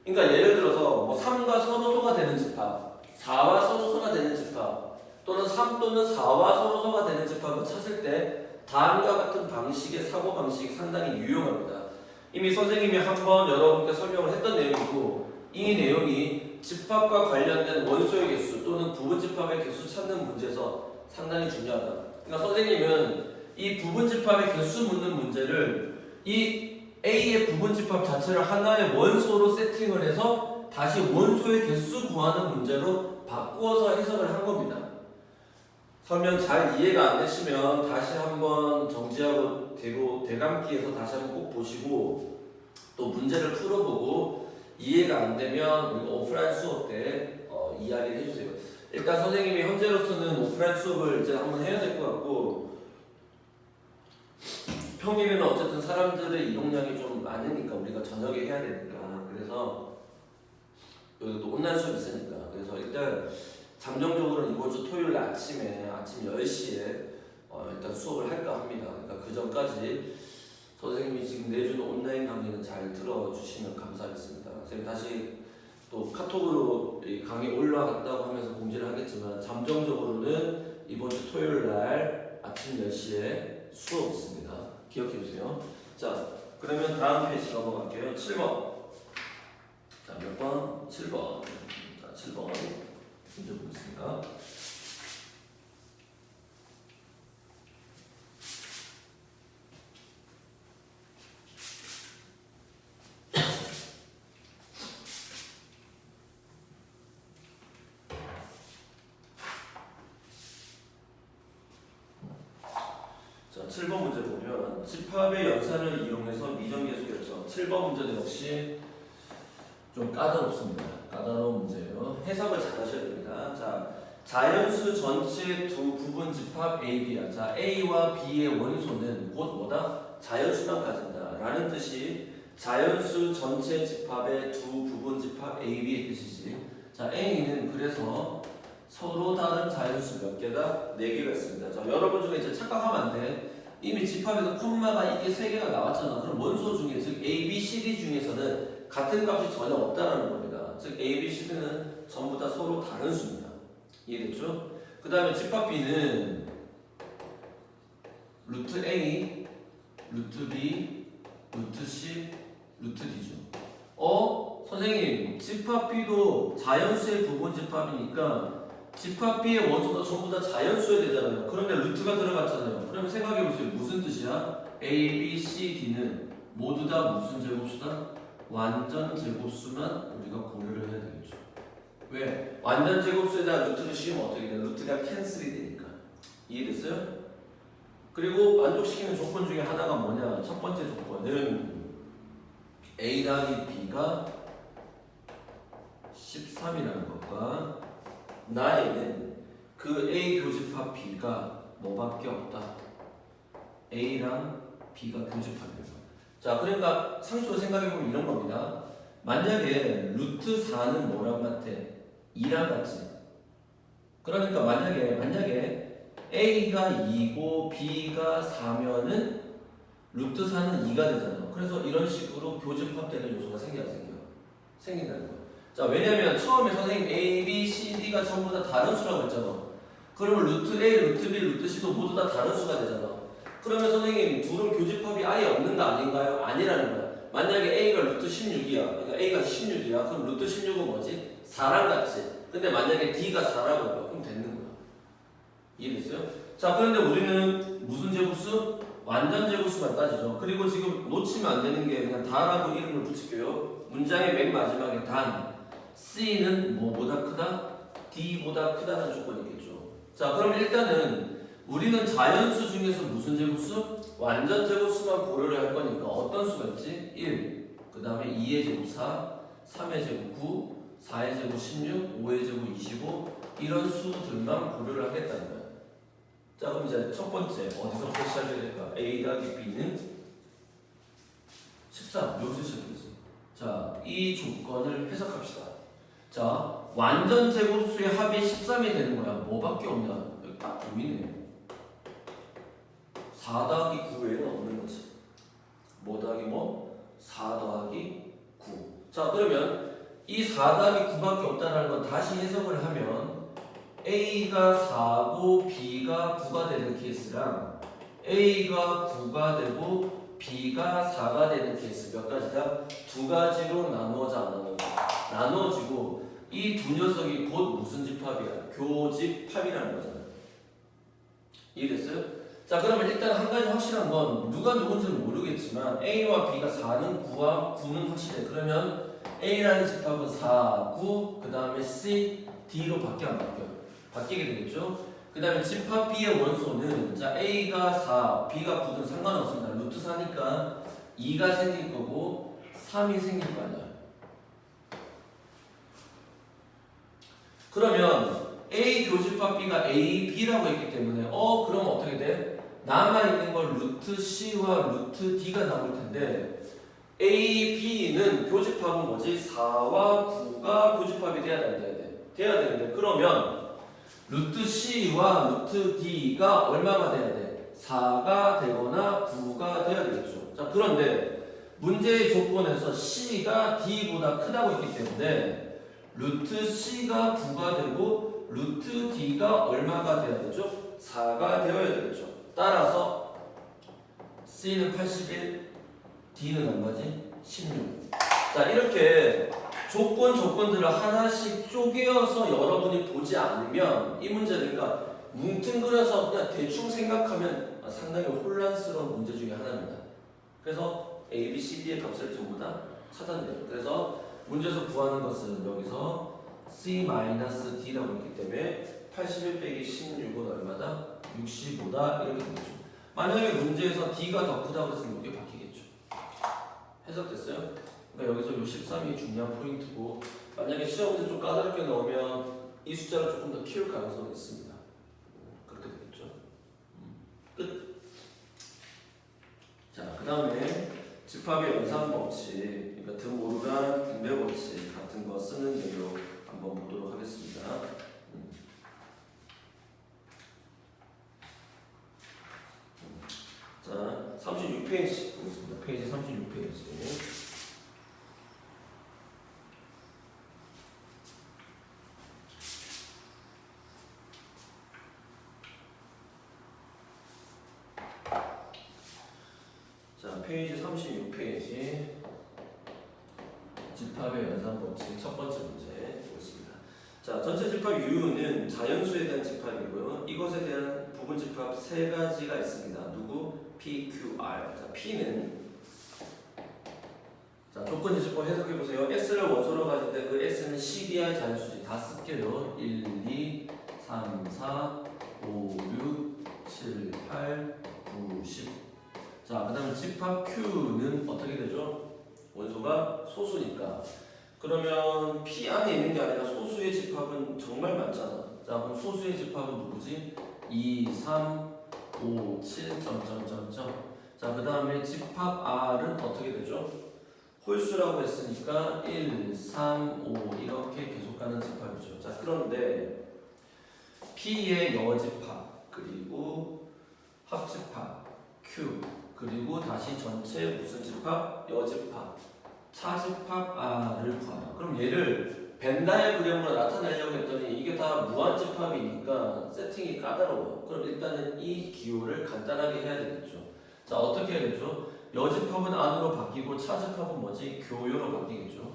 그러니까 예를 들어서 뭐 3과 서로소가 되는 집합 4와 서로소가 되는 집합 또는 3 또는 4와 서로소가 되는 집합을 찾을 때 다음과 같은 방식의 사고방식이 상당히 유용합니다. 이미 선생님이 한번 여러분께 설명을 했던 내용이고 이 내용이 집합과 관련된 원소의 개수 또는 부분집합의 개수 찾는 문제에서 상당히 중요하다. 그러니까 선생님은 이 부분집합의 개수 묻는 문제를 이 A의 부분집합 자체를 하나의 원소로 세팅을 해서 다시 원소의 개수 구하는 문제로 바꾸어서 해석을 한 겁니다. 설명 잘 이해가 안 되시면 다시 한번 정지하고 대감기에서 다시 한번 꼭 보시고 또 문제를 풀어보고 이해가 안 되면 우리가 오프라인 수업 때 이야기를 해주세요. 일단 선생님이 현재로서는 오프라인 수업을 이제 한번 해야 될 것 같고 평일에는 어쨌든 사람들의 이동량이 좀 많으니까 우리가 저녁에 해야 되니까 그래서 여기 또 온라인 수업 있으니까 그래서 일단 잠정적으로는 이번 주 토요일 아침 10시에 일단 수업을 할까 합니다. 그러니까 그 전까지 선생님이 지금 내주는 온라인 강의는 잘 들어주시면 감사하겠습니다. 선생님 다시 또 카톡으로 이 강의 올라갔다고 하면서 공지를 하겠지만 잠정적으로는 이번 주 토요일 날 아침 10시에 수업 있습니다. 기억해 주세요. 자, 그러면 다음 페이지 넘어갈게요. 7번. 자, 몇 번? 7번. 자, 7번. 문제 보겠습니다. 자, 7번 문제 보면 집합의 연산을 이용해서 미정계수 결정. 7번 문제는 역시 좀 까다롭습니다. 까다로운 문제예요. 해석을 잘 하셔야 됩니다. 자, 자연수 전체 두 부분 집합 A, B야. 자, A와 B의 원소는 곧 뭐다? 자연수만 가진다. 라는 뜻이 자연수 전체 집합의 두 부분 집합 A, B의 뜻이지. 자, A는 그래서 서로 다른 자연수 몇 개다? 4개가 있습니다. 자, 여러분 중에 이제 착각하면 안 돼. 이미 집합에서 콤마가 이게 3개가 나왔잖아. 그럼 원소 중에, 즉 A, B, C, D 중에서는 같은 값이 전혀 없다는 겁니다. 즉 A, B, C, D는 전부 다 서로 다른 수입니다. 이해됐죠? 그 다음에 집합 B는 루트 A, 루트 B, 루트 C, 루트 D죠. 선생님, 집합 B도 자연수의 부분 집합이니까 집합 B의 원소가 전부 다 자연수여야 되잖아요. 그런데 루트가 들어갔잖아요. 그러면 생각해보세요. 무슨 뜻이야? A, B, C, D는 모두 다 무슨 제곱수다? 완전 제곱수만 우리가 고려를 해야 되겠죠. 왜? 완전 제곱수에다 루트를 씌우면 어떻게 돼? 루트가 캔슬이 되니까. 이해됐어요? 그리고 만족시키는 조건 중에 하나가 뭐냐? 첫 번째 조건은 A 더하기 B가 13이라는 것과 나에는 그 A 교집합 B가 뭐밖에 없다. A랑 B가 교집합이에요. 자, 그러니까 상식으로 생각해보면 이런 겁니다. 만약에 루트 4는 뭐랑 같아? 2랑 같지? 그러니까 만약에 A가 2고 B가 4면은 루트 4는 2가 되잖아. 그래서 이런 식으로 교집합되는 요소가 생긴다는 거야. 자, 왜냐면 처음에 선생님 A, B, C, D가 전부 다 다른 수라고 했잖아. 그러면 루트 A, 루트 B, 루트 C도 모두 다 다른 수가 되잖아. 그러면 선생님 둘은 교집합이 아예 없는 거 아닌가요? 아니라는 거야. 만약에 A가 루트 16이야. 그러니까 A가 16이야. 그럼 루트 16은 뭐지? 4랑 같지. 근데 만약에 D가 4라고 해봐. 그럼 되는 거야. 이해됐어요? 자, 그런데 우리는 무슨 제곱수? 완전 제곱수만 따지죠. 그리고 지금 놓치면 안 되는 게 그냥 다라고 이름을 붙일게요. 문장의 맨 마지막에 단. C는 뭐보다 크다? D보다 크다는 조건이 있겠죠. 자, 그럼 일단은 우리는 자연수 중에서 무슨 제곱수? 완전 제곱수만 고려를 할 거니까 어떤 수가 있지? 1, 그 다음에 2의 제곱 4, 3의 제곱 9, 4의 제곱 16, 5의 제곱 25 이런 수들만 고려를 하겠다는 거야. 자, 그럼 이제 첫 번째 어디서부터 시작해야 될까? A 더하기 B는 13, 여기서 시작했지. 자, 이 조건을 해석합시다. 자, 완전 제곱수의 합이 13이 되는 거야. 뭐밖에 없냐? 여기 딱 보이네. 4 더하기 9 외에는 없는 거지. 뭐 더하기 뭐? 4 더하기 9. 자, 그러면 이 4 더하기 9밖에 없다는 건 다시 해석을 하면 A가 4고 B가 9가 되는 케이스랑 A가 9가 되고 B가 4가 되는 케이스 몇 가지다? 두 가지로 나누어져 안 나누어져? 나누어지고 이 두 녀석이 곧 무슨 집합이야? 교집합이라는 거잖아. 이해됐어요? 자, 그러면 일단 한 가지 확실한 건 누가 누군지는 모르겠지만 A와 B가 4는 9와 9는 확실해. 그러면 A라는 집합은 4, 9, 그 다음에 C, D로 바뀌어 안 바뀌어? 바뀌게 되겠죠? 그 다음에 집합 B의 원소는 자 A가 4, B가 9든 상관없습니다. 루트 4니까 2가 생길 거고 3이 생길 거 아니야. 그러면 A 교집합 B가 A, B라고 했기 때문에 그럼 어떻게 돼? 남아있는 건 루트 C와 루트 D가 남을 텐데 A, B는 교집합은 뭐지? 4와 9가 교집합이 돼야 되는데 그러면 루트 C와 루트 D가 얼마가 돼야 돼? 4가 되거나 9가 되어야 되겠죠. 자, 그런데 문제의 조건에서 C가 D보다 크다고 했기 때문에 루트 C가 9가 되고 루트 D가 얼마가 돼야 되죠? 4가 되어야 되겠죠. 따라서 C는 81, D는 얼마지? 16. 자, 이렇게 조건들을 하나씩 쪼개어서 여러분이 보지 않으면 이 문제는 그러니까 뭉뚱그려서 그냥 대충 생각하면 상당히 혼란스러운 문제 중에 하나입니다. 그래서 A, B, C, D의 값을 전부 다 찾아내요. 그래서 문제에서 구하는 것은 여기서 C-D라고 했기 때문에 81 빼기 16은 얼마다? 65다 이렇게 되죠. 만약에 문제에서 D가 더 크다고 했으면 이게 바뀌겠죠. 해석됐어요? 그러니까 여기서 요 13이 중요한 포인트고 만약에 시험 문제 좀 까다롭게 넣으면 이 숫자를 조금 더 키울 가능성이 있습니다. 그렇게 되겠죠. 끝. 자, 그 다음에 집합의 연산 법칙, 그러니까 드모르간 분배 법칙 같은 거 쓰는 내용 한번 보도록 하겠습니다. 자, 36페이지 보겠습니다. 페이지 36페이지. 자, 페이지 36페이지. 집합의 연산 법칙 첫 번째 문제 보겠습니다. 자, 전체 집합 U는 자연수에 대한 집합이고요. 이것에 대한 부분 집합 세 가지가 있습니다. 누구? P, Q, R. 자, P는 자, 조건 지식법 해석해 보세요. X를 원소로 가질 때 그 X는 12의 자연수지 다 쓸게요. 1, 2, 3, 4, 5, 6, 7, 8, 9, 10. 자, 그 다음에 집합 Q는 어떻게 되죠? 원소가 소수니까. 그러면 P 안에 있는 게 아니라 소수의 집합은 정말 많잖아. 자, 그럼 소수의 집합은 누구지? 2, 3, 5, 7, 점점점점. 자, 그 다음에 집합 R은 어떻게 되죠? 홀수라고 했으니까 1, 3, 5 이렇게 계속 가는 집합이죠. 자, 그런데 P의 여집합 그리고 합집합 Q 그리고 다시 전체 무슨 집합? 여집합 차집합 R을 구하라. 그럼 얘를 벤 다이어그램으로 나타내려고 했더니 이게 다 무한집합이니까 세팅이 까다로워. 그럼 일단은 이 기호를 간단하게 해야 되겠죠. 자, 어떻게 해야 되죠? 여집합은 안으로 바뀌고 차집합은 뭐지? 교요로 바뀌겠죠.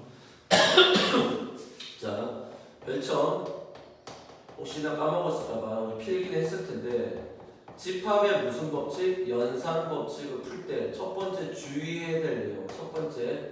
자, 별점 혹시나 까먹었을까봐 필기는 했을 텐데 집합의 무슨 법칙? 연산 법칙을 풀 때 첫 번째 주의해야 될 내용. 첫 번째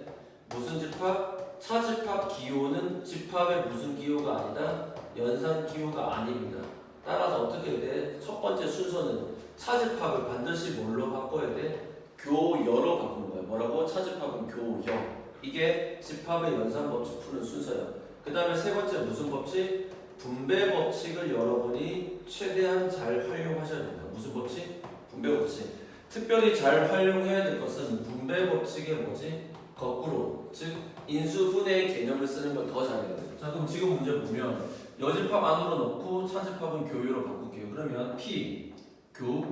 무슨 집합? 차집합 기호는 집합의 무슨 기호가 아니다? 연산 기호가 아닙니다. 따라서 어떻게 해야 돼? 첫 번째 순서는 차집합을 반드시 뭘로 바꿔야 돼? 교여로 바꾸는 거예요. 뭐라고? 차집합은 교여. 이게 집합의 연산 법칙 푸는 순서야. 그 다음에 세 번째 무슨 법칙? 분배 법칙을 여러분이 최대한 잘 활용하셔야 됩니다. 무슨 법칙? 분배 법칙. 특별히 잘 활용해야 될 것은 분배 법칙의 뭐지? 거꾸로, 즉 인수분해의 개념을 쓰는 걸 더 잘해야 돼요. 자, 그럼 지금 문제 보면 여집합 안으로 넣고 차집합은 교유로 바꿀게요. 그러면 P, 교,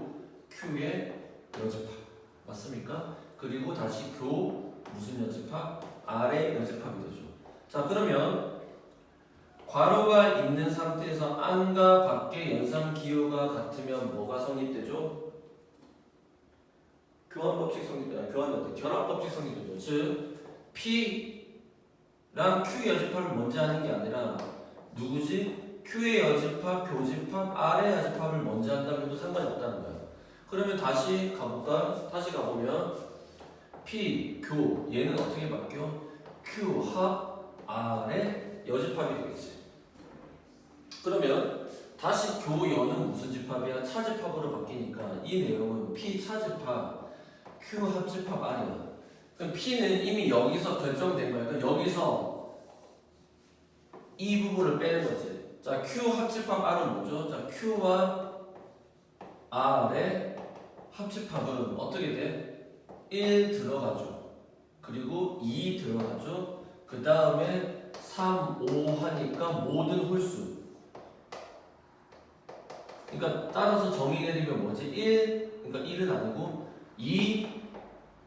Q의 여집합 맞습니까? 그리고 다시 교 무슨 여집합? R의 여집합이 되죠. 자, 그러면 괄호가 있는 상태에서 안과 밖의 연산 기호가 같으면 뭐가 성립되죠? 교환법칙 성립, 결합법칙 성립되죠. 즉 P랑 Q 여집합을 먼저 하는 게 아니라 누구지? Q의 여집합, 교집합, R의 여집합을 먼저 한다면 해도 상관이 없다는 거야. 그러면 다시 가볼까? 다시 가보면 P, 교 얘는 어떻게 바뀌어? Q, 합, R의 여집합이 되겠지. 그러면 다시 교여는 무슨 집합이야? 차집합으로 바뀌니까 이 내용은 P 차집합, Q 합집합 R이야. 그럼 P는 이미 여기서 결정된 거야. 그럼 여기서 이 부분을 빼는 거지. 자, Q 합집합 R은 뭐죠? 자, Q와 R의 합집합은 어떻게 돼? 1 들어가죠. 그리고 2 들어가죠. 그 다음에 3, 5 하니까 모든 홀수. 그러니까 따라서 정의 내리면 뭐지? 1, 그러니까 1은 아니고 2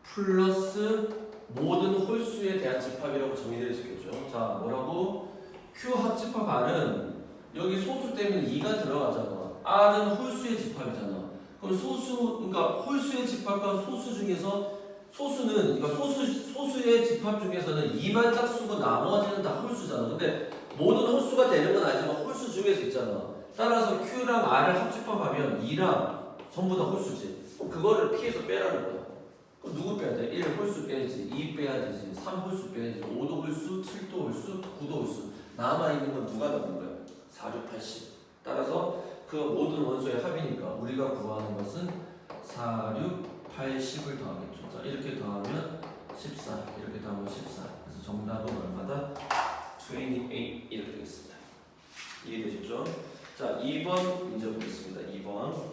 플러스 모든 홀수에 대한 집합이라고 정의 내릴 수 있겠죠. 자, 뭐라고? Q 합집합 R은 여기 소수 때문에 2가 들어가잖아. R은 홀수의 집합이잖아. 그럼 그러니까 홀수의 집합과 소수 중에서 소수는, 그러니까 소수의 집합 중에서는 2만 딱 쓰고 나머지는 다 홀수잖아. 근데 모든 홀수가 되는 건 아니지만 홀수 중에서 있잖아. 따라서 Q랑 R을 합집합하면 2랑 전부 다 홀수지. 그거를 P에서 빼라는 거야. 그럼 누구 빼야 돼? 1 홀수 빼야지, 2 빼야 되지, 3 홀수 빼야지, 5도 홀수, 7도 홀수, 9도 홀수. 남아있는 건 누가 넣는 거야? 4, 6, 80. 따라서 그 모든 원소의 합이니까 우리가 구하는 것은 4, 6, 80을 더하겠죠. 자, 이렇게 더하면 14, 이렇게 더하면 14. 그래서 정답은 얼마다? 28 이렇게 되겠습니다. 이해되셨죠? 자, 2번 문제 보겠습니다. 2번.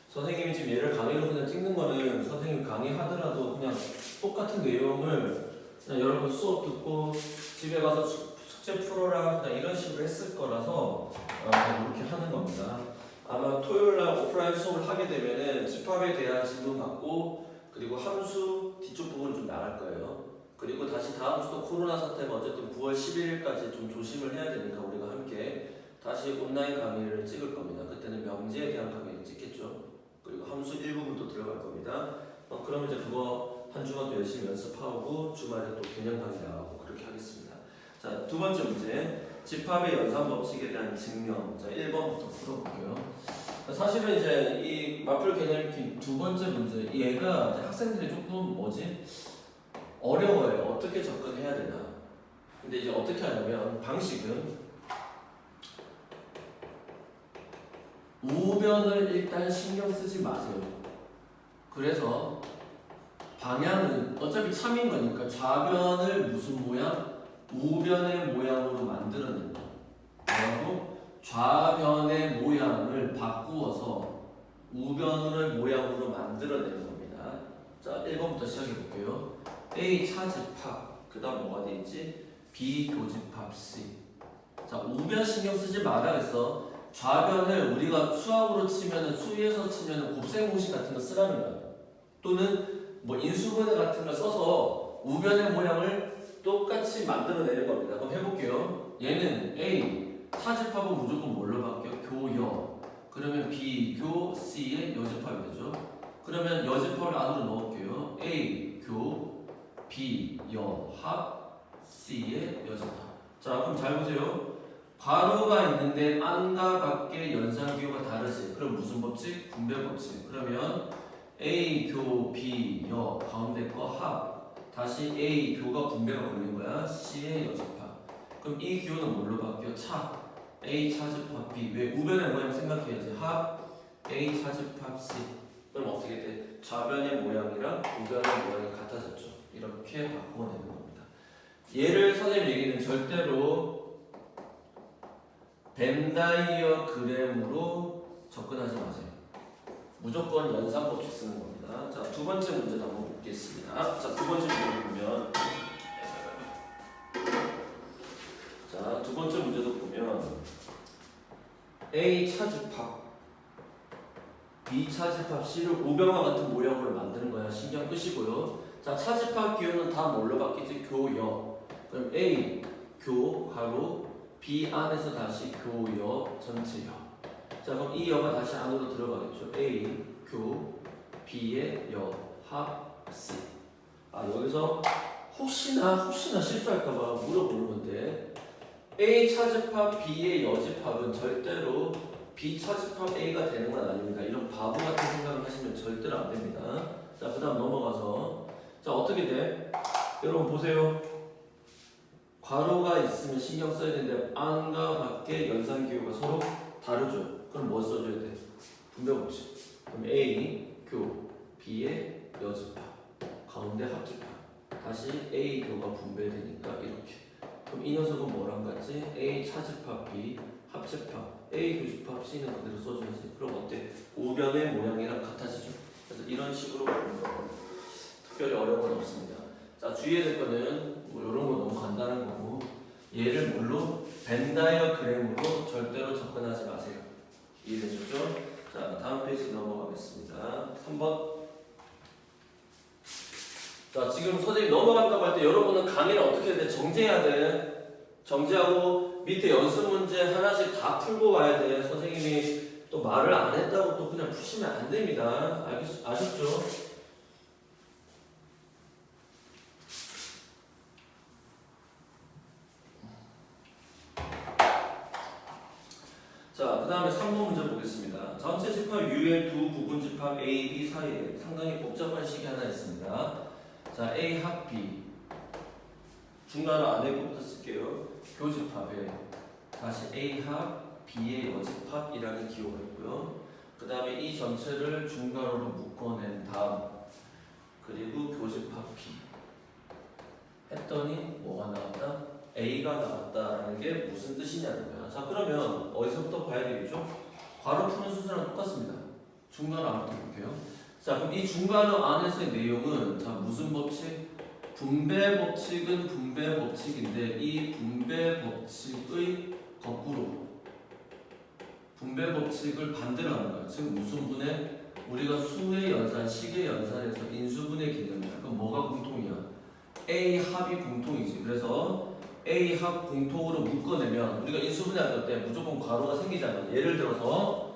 선생님이 지금 얘를 강의로 그냥 찍는 거는 선생님 강의하더라도 그냥 똑같은 내용을 그냥 여러분 수업 듣고 집에 가서 숙제 풀어라 그냥 이런 식으로 했을 거라서 그냥 이렇게 하는 겁니다. 아마 토요일날 오프라인 수업을 하게 되면은 집합에 대한 질문 받고 그리고 함수 뒤쪽 부분 좀 나갈 거예요. 그리고 다시 다음 주도 코로나 사태가 어쨌든 9월 11일까지 좀 조심을 해야 되니까 우리가 함께 다시 온라인 강의를 찍을 겁니다. 그때는 명제에 대한 강의를 찍겠죠. 그리고 함수 일부분도 들어갈 겁니다. 그럼 이제 그거 한 주간 또 열심히 연습하고 주말에 또 개념 강의 나가고 그렇게 하겠습니다. 자, 두 번째 문제. 집합의 연산 법칙에 대한 증명. 자, 1번부터 풀어볼게요. 사실은 이제 이 마플 개념 두 번째 문제. 얘가 이제 학생들이 조금 뭐지? 어려워요. 어떻게 접근해야 되나. 근데 이제 어떻게 하냐면 방식은 우변을 일단 신경 쓰지 마세요. 그래서 방향은 어차피 참인 거니까 좌변을 무슨 모양? 우변의 모양으로 만들어낸다. 그리고 좌변의 모양을 바꾸어서 우변의 모양으로 만들어내는 겁니다. 자, 1번부터 시작해 볼게요. A 차집합, 그 다음 뭐가 돼 있지? B 교집합 C. 자, 우변 신경 쓰지 말아 했어. 좌변을 우리가 수학으로 치면은 수에서 치면은 곱셈 공식 같은 거 쓰라는 거야. 또는 뭐 인수분해 같은 걸 써서 우변의 모양을 똑같이 만들어내는 겁니다. 그럼 해볼게요. 얘는 A 차집합은 무조건 뭘로 바뀌어? 교여. 그러면 B 교 C의 여집합이 되죠. 그러면 여집합을 안으로 넣을게요. A 교 B 여 합 C의 여집합. 자, 그럼 잘 보세요. 괄호가 있는데 안과 밖의 연산기호가 다르지. 그럼 무슨 법칙? 분배 법칙. 그러면 A 교 B 여 가운데 거 합. 다시 A 교가 분배가 걸린 거야. C의 여집합. 그럼 이 기호는 뭘로 바뀌어? 차. A 차집합 B. 왜 우변의 모양 생각해야지. 합 A 차집합 C. 그럼 어떻게 돼? 좌변의 모양이랑 우변의 모양이 같아졌죠. 이렇게 바꿔내는 겁니다. 얘를 선생님 얘기는 절대로 벤다이어그램으로 접근하지 마세요. 무조건 연산법칙 쓰는 겁니다. 자, 두 번째 문제도 한번 보겠습니다. 자, 두 번째 문제 보면 자, 두 번째 문제도 보면 A 차집합 B 차집합 C를 우변과 같은 모형으로 만드는 거야. 신경 끄시고요. 자, 차집합 기호는 다 뭘로 바뀌지? 교여. 그럼 A 교 가로 B 안에서 다시 교여 전체여. 자, 그럼 이 여가 다시 안으로 들어가겠죠. A 교 B의 여 합 C. 여기서 혹시나 실수할까봐 물어보는 건데 A 차집합 B의 여집합은 절대로 B 차집합 A가 되는 건 아닙니다. 이런 바보 같은 생각을 하시면 절대로 안 됩니다. 자, 그 다음 넘어가서 자, 어떻게 돼? 여러분 보세요. 괄호가 있으면 신경 써야 되는데 안과 밖의 연산기호가 서로 다르죠. 그럼 뭐 써줘야 돼? 분배 법칙. 그럼 A 교 B의 여집합 가운데 합집합. 다시 A 교가 분배되니까 이렇게. 그럼 이 녀석은 뭐랑 같지? A 차집합 B 합집합 A 교집합 C는 그대로 써줘야지. 그럼 어때? 우변의 모양이랑 같아지죠. 그래서 이런 식으로 보는 거 특별히 어려운 건 없습니다. 자, 주의해야 될 거는 뭐 이런 거 너무 간단한 거고 얘를 뭘로? 벤 다이어그램으로 절대로 접근하지 마세요. 이해되셨죠? 자, 다음 페이지 넘어가겠습니다. 3번. 자, 지금 선생님 넘어간다고 할 때 여러분은 강의를 어떻게 해야 돼? 정제해야 돼. 정제하고 밑에 연습 문제 하나씩 다 풀고 와야 돼. 선생님이 또 말을 안 했다고 또 그냥 푸시면 안 됩니다. 아셨죠? 자, 그 다음에 3번 문제 보겠습니다. 전체 집합 U의 두 부분 집합 A, B 사이에 상당히 복잡한 식이 하나 있습니다. 자, A 합 B. 중간을 안에 것부터 쓸게요. 교집합에 다시 A 합 B의 여집합이라는 기호가 있고요. 그 다음에 이 전체를 중괄호로 묶어낸 다음 그리고 교집합 B 했더니 뭐가 나왔다? A가 나왔다라는 게 무슨 뜻이냐는 거야. 자, 그러면 어디서부터 봐야 되겠죠? 괄호 푸는 순서랑 똑같습니다. 중괄호 안부터 볼게요. 자, 그럼 이 중괄호 안에서의 내용은 자, 무슨 법칙? 분배 법칙은 분배 법칙인데 이 분배 법칙의 거꾸로 분배 법칙을 반대로 하는 거야. 즉 무슨 분해? 우리가 수의 연산, 식의 연산에서 인수분해 개념이야. 그럼 뭐가 공통이야? A 합이 공통이지. 그래서 A 합 공통으로 묶어내면 우리가 인수분해할 때 무조건 괄호가 생기잖아. 예를 들어서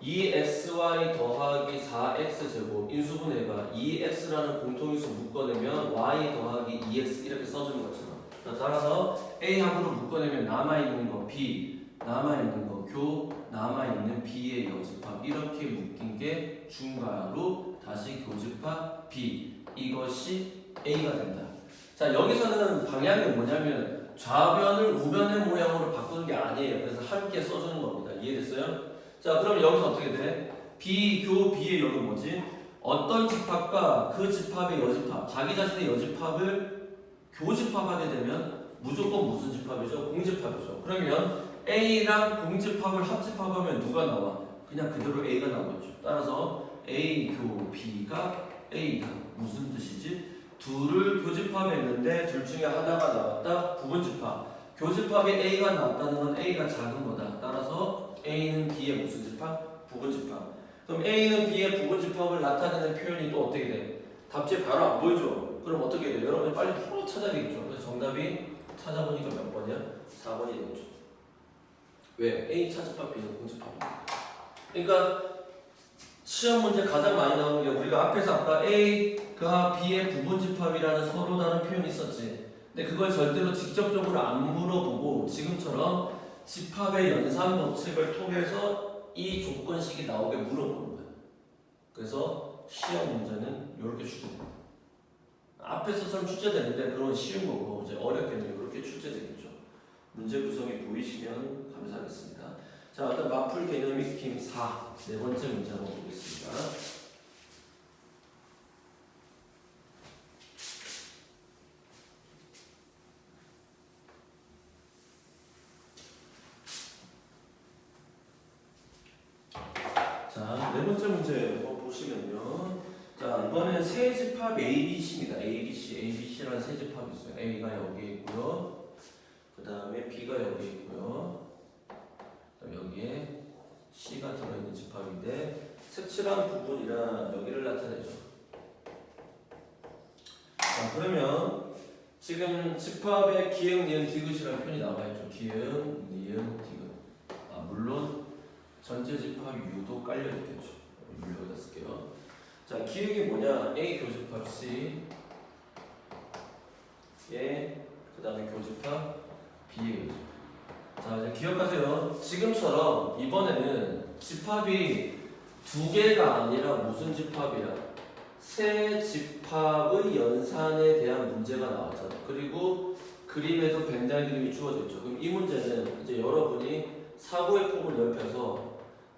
2xy 더하기 4x제곱 인수분해가 2x라는 공통인수 묶어내면 y 더하기 2x 이렇게 써주는 것처럼. 따라서 A 합으로 묶어내면 남아있는 거 B, 남아있는 거 교, 남아있는 B의 여집합 이렇게 묶인 게 중괄호 다시 교집합 B 이것이 A가 된다. 자, 여기서는 방향이 뭐냐면 좌변을 우변의 모양으로 바꾸는 게 아니에요. 그래서 함께 써주는 겁니다. 이해됐어요? 자, 그럼 여기서 어떻게 돼? B, 교, B의 여는 뭐지? 어떤 집합과 그 집합의 여집합, 자기 자신의 여집합을 교집합하게 되면 무조건 무슨 집합이죠? 공집합이죠. 그러면 A랑 공집합을 합집합하면 누가 나와? 그냥 그대로 A가 나오겠죠. 따라서 A, 교, B가 A다. 무슨 뜻이지? 둘을 교집합했는데 둘 중에 하나가 나왔다. 부분집합. 교집합에 A가 나왔다는 건 A가 작은 거다. 따라서 A는 B의 무슨 집합? 부분집합. 그럼 A는 B의 부분집합을 나타내는 표현이 또 어떻게 돼? 답지 바로 안 보이죠? 그럼 어떻게 돼요? 여러분이 빨리 바로 찾아야 되겠죠? 그래서 정답이 찾아보니까 몇 번이야? 4번이 되겠죠. 왜? A 차집합, B는 공집합이니까. 그러니까 시험 문제 가장 많이 나오는 게 우리가 앞에서 아까 A가 B의 부분집합이라는 서로 다른 표현이 있었지. 근데 그걸 절대로 직접적으로 안 물어보고 지금처럼 집합의 연산 법칙을 통해서 이 조건식이 나오게 물어보는 거야. 그래서 시험 문제는 이렇게 출제됩니다. 앞에서처럼 출제되는데 그건 쉬운 거고 이제 어렵게는 이렇게 출제되겠죠. 문제 구성이 보이시면 감사하겠습니다. 자, 일단 마풀 개념 익힘 4 네 번째 문제 한번 보겠습니다. 자, 네 번째 문제 한번 보시면요. 자, 이번엔 세 집합 ABC입니다. ABC라는 세 집합이 있어요. A가 여기 있고요. 그 다음에 B가 여기 있고요. 여기에 C가 들어있는 집합인데 색칠한 부분이랑 여기를 나타내죠. 자, 그러면 지금 집합에 기역, 니은, 디귿이라는 표현이 나와있죠. 기역, 니은, 디귿. 물론 전체 집합 U도 깔려있겠죠. 여기다 쓸게요. 자, 기역이 뭐냐? A 교집합 C 예, 그 다음에 교집합 B의 교집합. 자, 이제 기억하세요. 지금처럼 이번에는 집합이 두 개가 아니라 무슨 집합이야? 세 집합의 연산에 대한 문제가 나왔잖아. 그리고 그림에도 벤다이 그림이 주어져 있죠. 그럼 이 문제는 이제 여러분이 사고의 폭을 넓혀서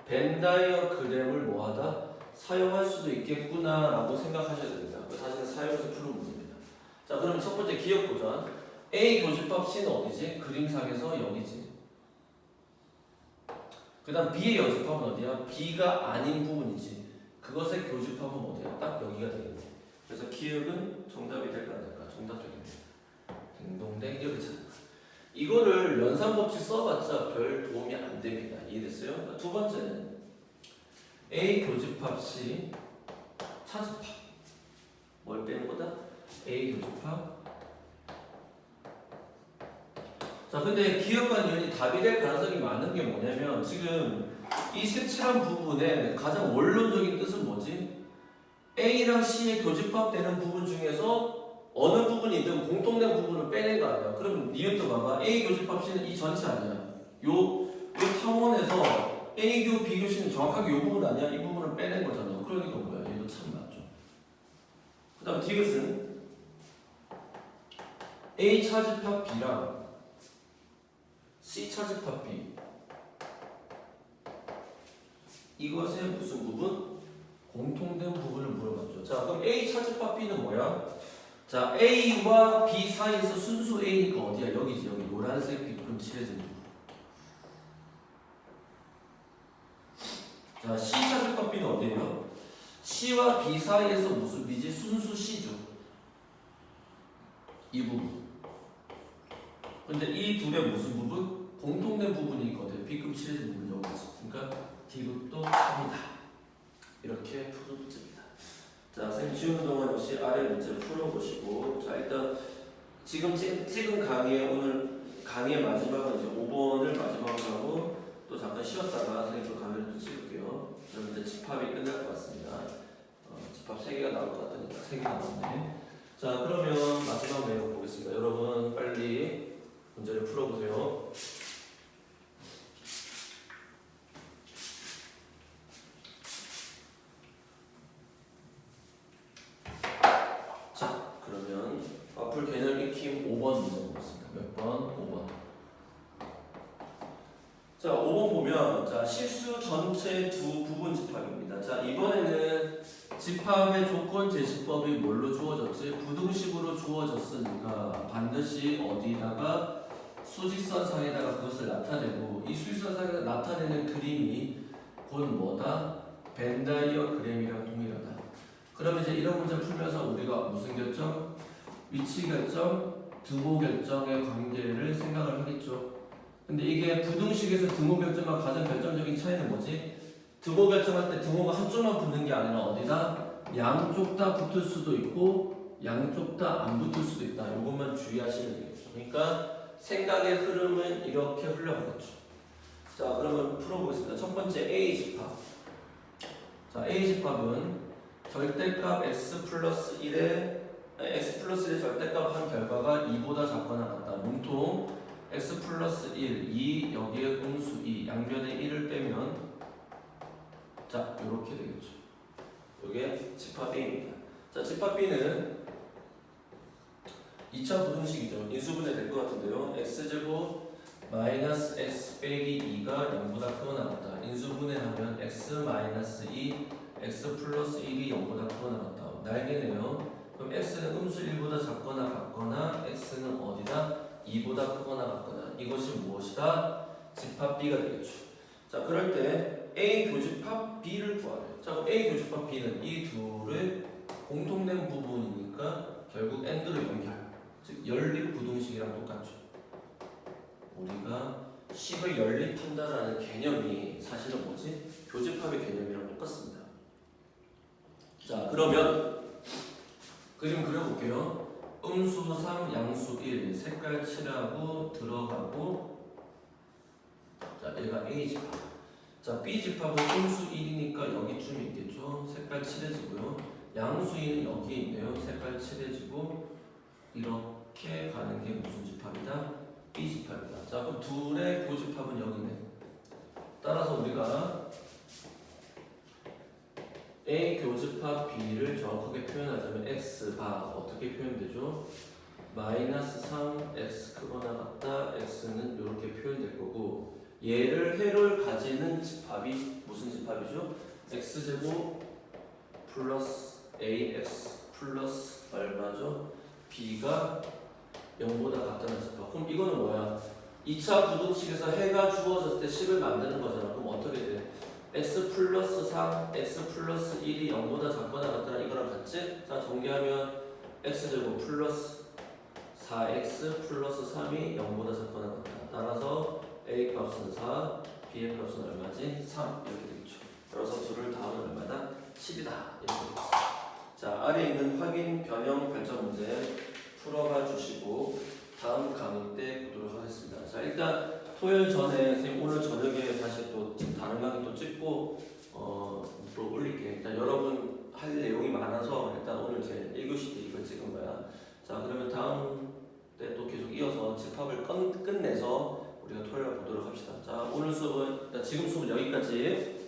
벤다이어그램을 뭐하다? 사용할 수도 있겠구나라고 생각하셔야 됩니다. 사실은 사용해서 푸는 문제입니다. 자, 그럼 첫 번째 기억 보자. A 교집합 C는 어디지? 그림상에서 여기지. 그 다음 B의 여집합은 어디야? B가 아닌 부분이지. 그것의 교집합은 어디야? 딱 여기가 되겠네. 그래서 기억은 정답이 될까 안 될까? 정답 되겠네. 딩동댕 이렇게 찾는 거야. 이거를 연산법칙 써봤자 별 도움이 안 됩니다. 이해됐어요? 두 번째는 A 교집합 C 차집합. 뭘 빼는 거다? A 교집합. 자, 근데 기억과 니은이 답이 될 가능성이 많은 게 뭐냐면 지금 이 색칠한 부분의 가장 원론적인 뜻은 뭐지? A랑 C의 교집합되는 부분 중에서 어느 부분이든 공통된 부분을 빼낸 거 아니야. 그럼 니은도 봐봐. A 교집합 C는 이 전체 아니야. 요 탐원에서 A교, B교, C는 정확하게 요 부분 아니야. 이 부분을 빼낸 거잖아. 그러니까 뭐야. 얘도 참 맞죠. 그 다음 디귿은 A 차집합 B랑 C 차집합 B 이것의 무슨 부분? 공통된 부분을 물어봤죠. 자, 그럼 A 차집합 B는 뭐야? 자, A와 B 사이에서 순수 A니까 어디야? 여기지. 여기 노란색 빛금 칠해진 부분. 자, C 차집합 B는 어디예요? C와 B 사이에서 무슨 B지? 순수 C죠. 이 부분. 근데 이 둘의 무슨 부분? 공통된 부분이 있거든. B급 칠해진 부분이 여기지. 그러니까 D급도 3이다. 이렇게 푸는 문제입니다. 자, 선생님 지우는 동안 역시 아래 문제 풀어보시고, 자, 일단 지금 찍은 강의에 오늘 강의의 마지막은 이제 5번을 마지막으로 하고 또 잠깐 쉬었다가 선생님 또 강의를 또 찍을게요. 그럼 이제 집합이 끝날 것 같습니다. 집합 3개가 나올 것 같으니까 3개가 나왔네. 자, 그러면 마지막 내용 보겠습니다. 여러분 빨리 문제를 풀어보세요. 자, 그러면 와플 개념 익힘 5번 문제 보겠습니다. 몇 번? 5번. 자, 5번 보면 자, 실수 전체 두 부분 집합입니다. 자, 이번에는 집합의 조건 제시법이 뭘로 주어졌지? 부등식으로 주어졌으니까 반드시 어디다가 수직선상에다가 그것을 나타내고, 이 수직선상에다 나타내는 그림이 곧 뭐다? 벤 다이어그램이랑 동일하다. 그럼 이제 이런 문제 풀면서 우리가 무슨 결정? 위치 결정, 등호 결정의 관계를 생각을 하겠죠. 근데 이게 부등식에서 등호 결정과 가장 결정적인 차이는 뭐지? 등호 결정할 때 등호가 한쪽만 붙는 게 아니라 어디다? 양쪽 다 붙을 수도 있고 양쪽 다 안 붙을 수도 있다. 이것만 주의하시면 되겠죠. 그러니까 생각의 흐름은 이렇게 흘러가겠죠. 자, 그러면 풀어보겠습니다. 첫 번째 A 집합. 자, A 집합은 절대값 x 플러스 1의 절대값 한 결과가 2보다 작거나 같다. 몸통 x 플러스 1, 2 여기에 음수 2 양변에 1을 빼면 자, 이렇게 되겠죠. 이게 집합 A입니다. 자, 집합 B는 2차 부등식이죠. 인수분해 될 것 같은데요. x제곱 마이너스 x 빼기 2가 0보다 크거나 같다. 인수분해하면 x 마이너스 2 x 플러스 1이 0보다 크거나 같다. 날개네요. 그럼 x는 음수 1보다 작거나 같거나 x는 어디다? 2보다 크거나 같거나. 이것이 무엇이다? 집합 B가 되겠죠. 자, 그럴 때 A 교집합 B를 구하래요. 자, 그럼 A 교집합 B는 이 둘의 공통된 부분이니까 결국 AND로 연결. 즉 연립 부등식이랑 똑같죠. 우리가 식을 연립한다라는 개념이 사실은 뭐지? 교집합의 개념이랑 똑같습니다. 자, 그러면 그림 그려볼게요. 음수 3, 양수 1, 색깔 칠하고 들어가고. 자, 얘가 A 집합. 자, B 집합은 음수 1이니까 여기쯤 있겠죠. 색깔 칠해지고요. 양수 2는 여기에 있네요. 색깔 칠해지고. 이렇게 가는 게 무슨 집합이다? B 집합이다. 자, 그럼 둘의 교집합은 여기네. 따라서 우리가 A 교집합 B를 정확하게 표현하자면 X가 어떻게 표현되죠? 마이너스 3 X 크거나 같다. X는 이렇게 표현될 거고, 얘를 해를 가지는 집합이 무슨 집합이죠? X제곱 플러스 AX 플러스 얼마죠? B가 0보다 같다는 집합. 그럼 이거는 뭐야? 2차 부등식에서 해가 주어졌을 때 식을 만드는 거잖아. 그럼 어떻게 돼? x 플러스 3, x 플러스 1이 0보다 작거나 같다는 이거랑 같지? 자, 정리하면 x제곱 플러스 4x 플러스 3이 0보다 작거나 같다. 따라서 a 값은 4, b의 값은 얼마지? 3 이렇게 되겠죠. 따라서 둘을 더하면 얼마다? 10이다 이렇게 되겠습니다. 자, 아래 있는 확인 변형 발전 문제 풀어봐 주시고 다음 강의 때 보도록 하겠습니다. 자, 일단 토요일 전에 선생님 오늘 저녁에 다시 또 다른 강의 또 찍고 또 올릴게. 일단 여러분 할 내용이 많아서 일단 오늘 제 1교시 때 이걸 찍은 거야. 자, 그러면 다음 때 또 계속 이어서 집합을 끝내서 우리가 토요일 날 보도록 합시다. 자, 오늘 수업은 지금 수업은 여기까지.